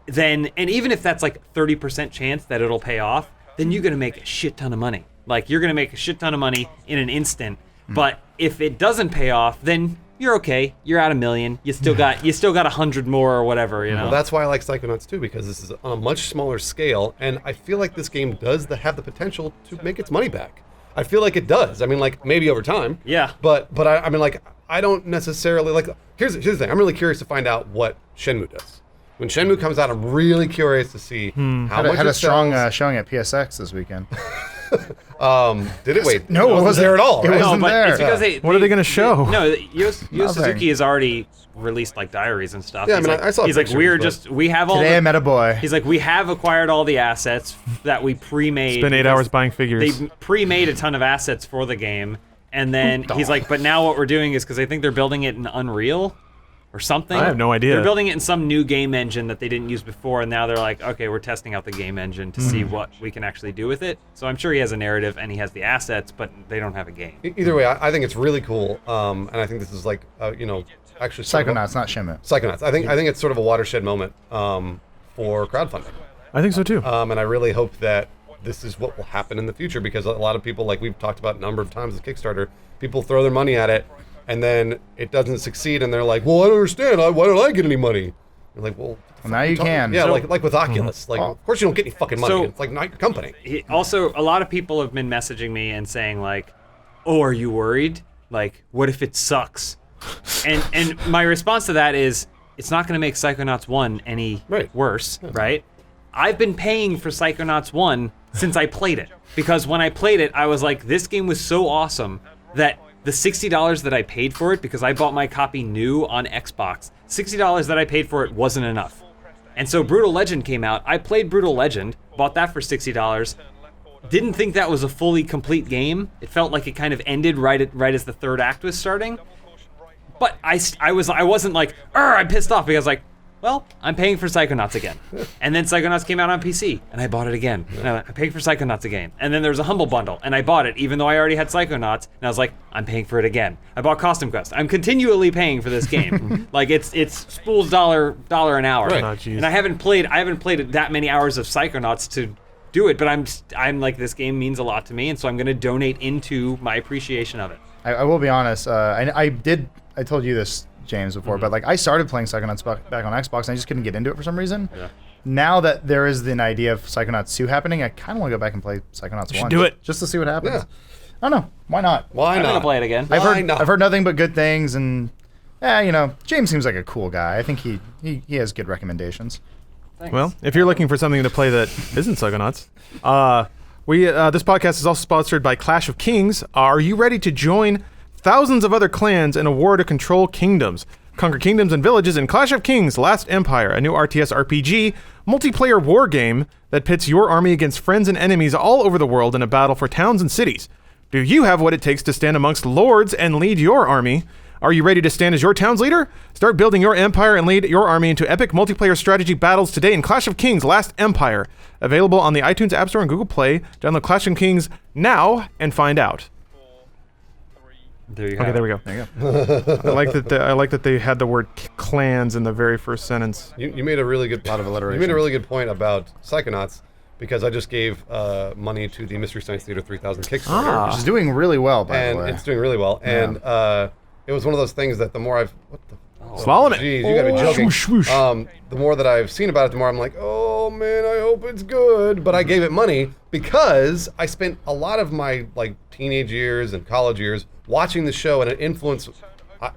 then, and even if that's like 30% chance that it'll pay off, then you're gonna make a shit ton of money. Like you're gonna make a shit ton of money in an instant. But if it doesn't pay off, then you're okay. You're at $1 million. You still got 100 more or whatever, you know. Well, that's why I like Psychonauts too, because this is on a much smaller scale, and I feel like this game does have the potential to make its money back. I feel like it does. I mean, like maybe over time. Yeah. But I mean, like I don't necessarily like. Here's the thing. I'm really curious to find out what Shenmue does. When Shenmue comes out, I'm really curious to see how much Had it a strong sells. showing at PSX this weekend. Did it? Wait, No, it wasn't there at all. It right? wasn't but there. it's because What are they gonna show? Yu Suzuki has already released like diaries and stuff. Yeah, I he's mean, like, I saw he's like, pictures, but- we have all. Today I met a boy. He's like, we have acquired all the assets that we pre-made. Spent 8 because hours buying figures. They pre-made a ton of assets for the game, and then he's like, but now what we're doing is because I think they're building it in Unreal or something. I have no idea. They're building it in some new game engine that they didn't use before, and now they're like, okay, we're testing out the game engine to see what we can actually do with it. So I'm sure he has a narrative and he has the assets, but they don't have a game. Either way, I think it's really cool, and I think this is like, actually sort of Psychonauts, not Shenmue. Psychonauts. I think it's sort of a watershed moment for crowdfunding, I think so too. and I really hope that this is what will happen in the future, because a lot of people, like we've talked about a number of times with Kickstarter, people throw their money at it, and then it doesn't succeed, and they're like, well, I don't understand. Why don't I get any money? You're like, well, Now you can. yeah, So- like with Oculus. Like, of course you don't get any fucking money. So- It's like not your company. Also, a lot of people have been messaging me and saying like, "Oh, are you worried? Like, what if it sucks?" And my response to that is, it's not going to make Psychonauts 1 any Right. worse, right? I've been paying for Psychonauts 1 since I played it, because when I played it, I was like, this game was so awesome that the $60 that I paid for it, because I bought my copy new on Xbox, $60 that I paid for it wasn't enough. And so Brutal Legend came out. I played Brutal Legend, bought that for $60. Didn't think that was a fully complete game. It felt like it kind of ended right as the third act was starting. But I wasn't like, I'm pissed off, because like, well, I'm paying for Psychonauts again. And then Psychonauts came out on PC, and I bought it again. And I paid for Psychonauts again. And then there was a Humble Bundle, and I bought it, even though I already had Psychonauts. And I was like, I'm paying for it again. I bought Costume Quest. I'm continually paying for this game. Like it's Spool's dollar an hour. Right. Oh, geez. And I haven't played that many hours of Psychonauts to do it, but I'm like, this game means a lot to me, and so I'm going to donate into my appreciation of it. I will be honest. I told you this, James, before, but like I started playing Psychonauts back on Xbox, and I just couldn't get into it for some reason. Yeah. Now that there is an idea of Psychonauts 2 happening, I kind of want to go back and play Psychonauts 1. do it. Just to see what happens. Yeah. I don't know. Why not? Why I'm not? going to play it again. Why not? I've heard nothing but good things, and James seems like a cool guy. I think he has good recommendations. Thanks. Well, if you're looking for something to play that isn't Psychonauts, this podcast is also sponsored by Clash of Kings. Are you ready to join thousands of other clans in a war to control kingdoms? Conquer kingdoms and villages in Clash of Kings: Last Empire, a new RTS RPG multiplayer war game that pits your army against friends and enemies all over the world in a battle for towns and cities. Do you have what it takes to stand amongst lords and lead your army? Are you ready to stand as your town's leader? Start building your empire and lead your army into epic multiplayer strategy battles today in Clash of Kings: Last Empire. Available on the iTunes App Store and Google Play. Download Clash of Kings now and find out. There you Okay, have there it. we go. There you go. I like that they had the word clans in the very first sentence. You made a really good lot of alliteration. You made a really good point about Psychonauts, because I just gave money to the Mystery Science Theater 3000 Kickstarter, Which is doing really well, by the and way. it's doing really well. And it was one of those things that the more I've Swallow it. Jeez, you gotta be joking. Swoosh, swoosh. The more that I've seen about it, the more I'm like, oh man, I hope it's good. But I gave it money because I spent a lot of my like teenage years and college years watching the show, and it influenced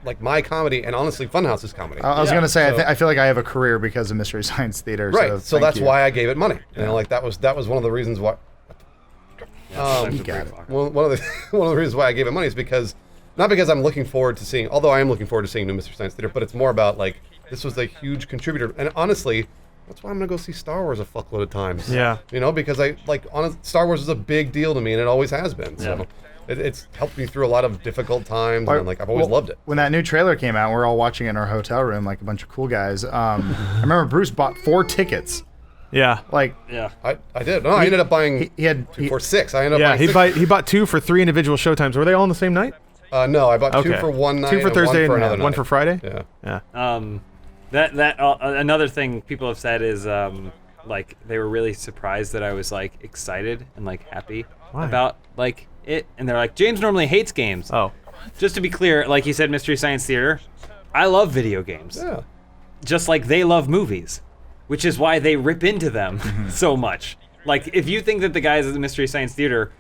like my comedy and honestly Funhaus's comedy. I was gonna say, So- I feel like I have a career because of Mystery Science Theater. right. So, So thank that's you. why I gave it money. You know, like that was one of the reasons why. You got it. Well, one of the reasons why I gave it money is because, not because I'm looking forward to seeing, although I am looking forward to seeing new Mystery Science Theater, but it's more about like, this was a huge contributor. And honestly, that's why I'm gonna go see Star Wars a fuckload of times. Yeah. You know, because Star Wars is a big deal to me, and it always has been. So Yeah. it's helped me through a lot of difficult times, and like I've always loved it. When that new trailer came out, we were all watching it in our hotel room, like a bunch of cool guys. I remember Bruce bought 4 tickets. Yeah. Like, Yeah. I did. No, I ended up buying he had for 6. I ended up Yeah, buying 6. he bought 2 for 3 individual showtimes. Were they all on the same night? No, I bought 2 Okay. for one night. 2 for and Thursday one for and another one night. for Friday? Yeah. Yeah. Another thing people have said is like they were really surprised that I was like excited and like happy about like it, and they're like, James normally hates games. Oh. Just to be clear, like you said, Mystery Science Theater, I love video games. Yeah. Just like they love movies, which is why they rip into them so much. Like, if you think that the guys at the Mystery Science Theater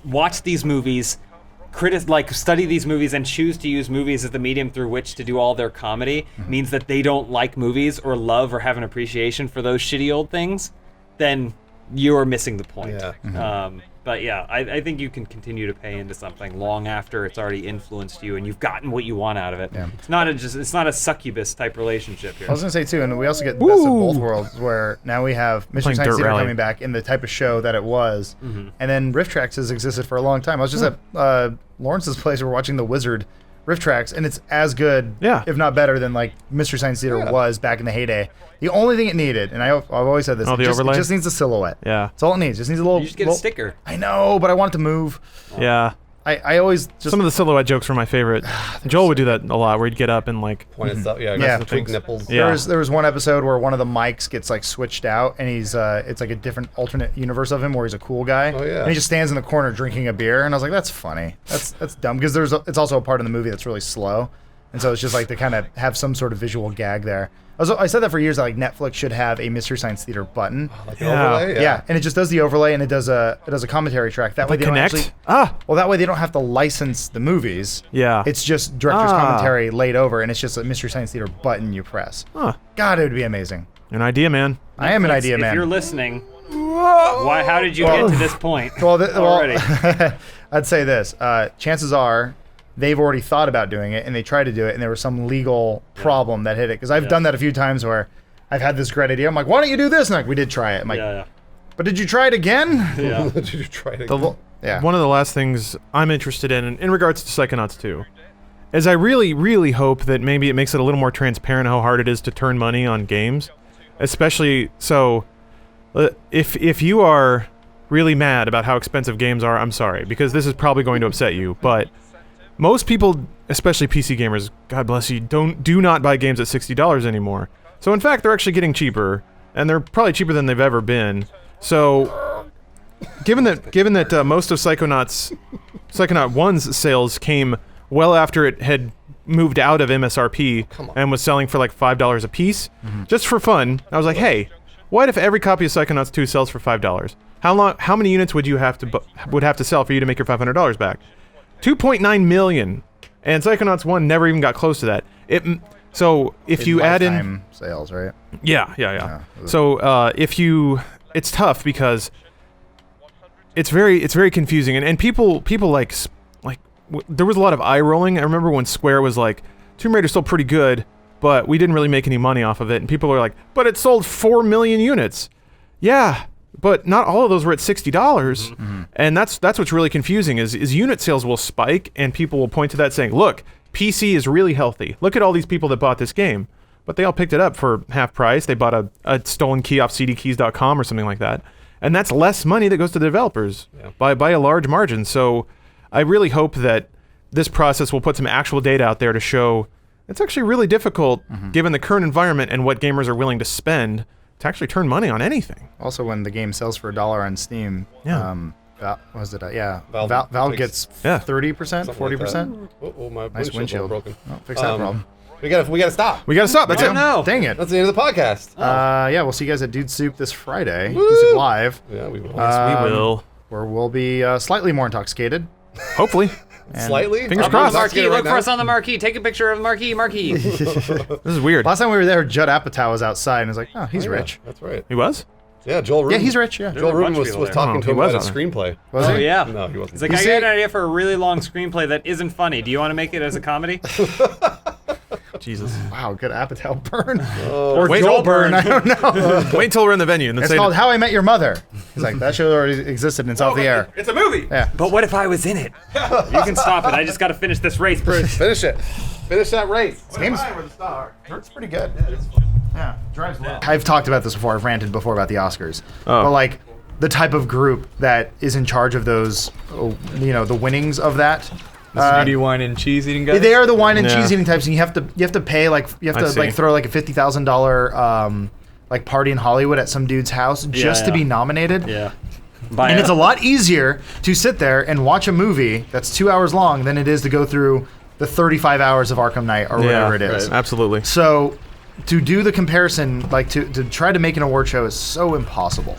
watch these movies, study these movies, and choose to use movies as the medium through which to do all their comedy, means that they don't like movies or love or have an appreciation for those shitty old things, then you are missing the point. Yeah. But yeah, I think you can continue to pay into something long after it's already influenced you and you've gotten what you want out of it. Yeah. It's not a succubus type relationship here. I was gonna say too, and we also get the best of both worlds, where now we have Mystery Playing Science Dirt Theater Rally. coming back in the type of show that it was, and then Rift Tracks has existed for a long time. I was just at Lawrence's place. We're watching The Wizard Rift Tracks, and it's as good, if not better, than like Mystery Science Theater was back in the heyday. The only thing it needed, and I've always said this, the overlay? it just needs a silhouette. Yeah. That's all it needs. Just needs a little. You just get a sticker. I know, but I want it to move. Yeah. I always just Some of the silhouette jokes were my favorite. Joel would do that a lot, where he'd get up and like. Point it up. Yeah. Yeah. Got tweak nipples. Yeah. There was one episode where one of the mics gets like switched out, and he's it's like a different alternate universe of him where he's a cool guy. Oh, yeah. And he just stands in the corner drinking a beer, and I was like, that's funny. That's dumb because it's also a part of the movie that's really slow, and so it's just like to kind of have some sort of visual gag there. I said that for years that like Netflix should have a Mystery Science Theater button. Like an overlay. Yeah, and it just does the overlay, and it does a commentary track. That way they Connect? don't actually. Well, that way they don't have to license the movies. Yeah. It's just director's commentary laid over, and it's just a Mystery Science Theater button you press. Huh. God, it would be amazing. An idea, man. I am an idea If man. you're listening, how did you get to this point already? I'd say this. Chances are they've already thought about doing it, and they tried to do it, and there was some legal problem that hit it. Because I've done that a few times where I've had this great idea. I'm like, why don't you do this? And like, we did try it. I'm like, but did you try it again? Yeah. Did you try to? Yeah. One of the last things I'm interested in regards to Psychonauts 2, is I really, really hope that maybe it makes it a little more transparent how hard it is to turn money on games. Especially, so, if you are really mad about how expensive games are, I'm sorry, because this is probably going to upset you, but most people, especially PC gamers, God bless you, do not buy games at $60 anymore. So in fact, they're actually getting cheaper, and they're probably cheaper than they've ever been. So, given that most of Psychonaut 1's sales came well after it had moved out of MSRP and was selling for like $5 a piece, just for fun, I was like, hey, what if every copy of Psychonauts 2 sells for $5? How many units would you have to sell for you to make your $500 back? 2.9 million, and Psychonauts 1 never even got close to that. So if you add in lifetime sales, right? Yeah. So it's tough because it's very confusing, and people like there was a lot of eye rolling. I remember when Square was like, Tomb Raider's still pretty good, but we didn't really make any money off of it, and people are like, but it sold 4 million units. Yeah. But not all of those were at $60, and that's what's really confusing is unit sales will spike, and people will point to that saying, look, PC is really healthy. Look at all these people that bought this game. But they all picked it up for half price. They bought a stolen key off cdkeys.com or something like that. And that's less money that goes to the developers by a large margin. So I really hope that this process will put some actual data out there to show it's actually really difficult, given the current environment and what gamers are willing to spend, to actually turn money on anything. Also, when the game sells for $1 on Steam, Valve gets 30%, 40%. Oh, my Nice windshield. broken. Oh, fix that problem. We gotta stop. We gotta stop. That's it. No. Dang it. That's the end of the podcast. Yeah, we'll see you guys at Dude Soup this Friday. Dude Soup Live, Yeah, we will. We will. where we'll be slightly more intoxicated. Hopefully. Slightly. Fingers I'm crossed. intoxicated Look right for now. us on the marquee. Take a picture of the marquee. This is weird. Last time we were there, Judd Apatow was outside and was like, oh, he's Yeah, rich. That's right. He was? Yeah, Joel Rubin. Yeah, he's rich, yeah. Joel a Rubin bunch of was people there. talking Oh, to he him was about a on screenplay. Was Oh he? yeah. No, he wasn't. It's like, You I see- got an idea for a really long screenplay that isn't funny. Do you want to make it as a comedy? Jesus. Wow, good Apatow burn. Or Wait, Joel burn, I don't know. Wait until we're in the venue and then It's say called How I Met Your Mother. He's like, that show already existed and it's off the air. It's a movie. Yeah. But what if I was in it? You can stop it. I just got to finish this race, Bruce. Finish it. Finish that race. This game's it's pretty good. Yeah, drives well. I've talked about this before. I've ranted before about the Oscars. But like the type of group that is in charge of those, the winnings of that The snooty wine and cheese eating guys. They are the wine and Yeah. cheese eating types, and you have to pay like I see. throw like a $50,000 like party in Hollywood at some dude's house just to yeah. be nominated. Yeah. And it's a lot easier to sit there and watch a movie that's 2 hours long than it is to go through the 35 hours of Arkham Knight or whatever it is. Absolutely. So to do the comparison, like to try to make an award show is so impossible.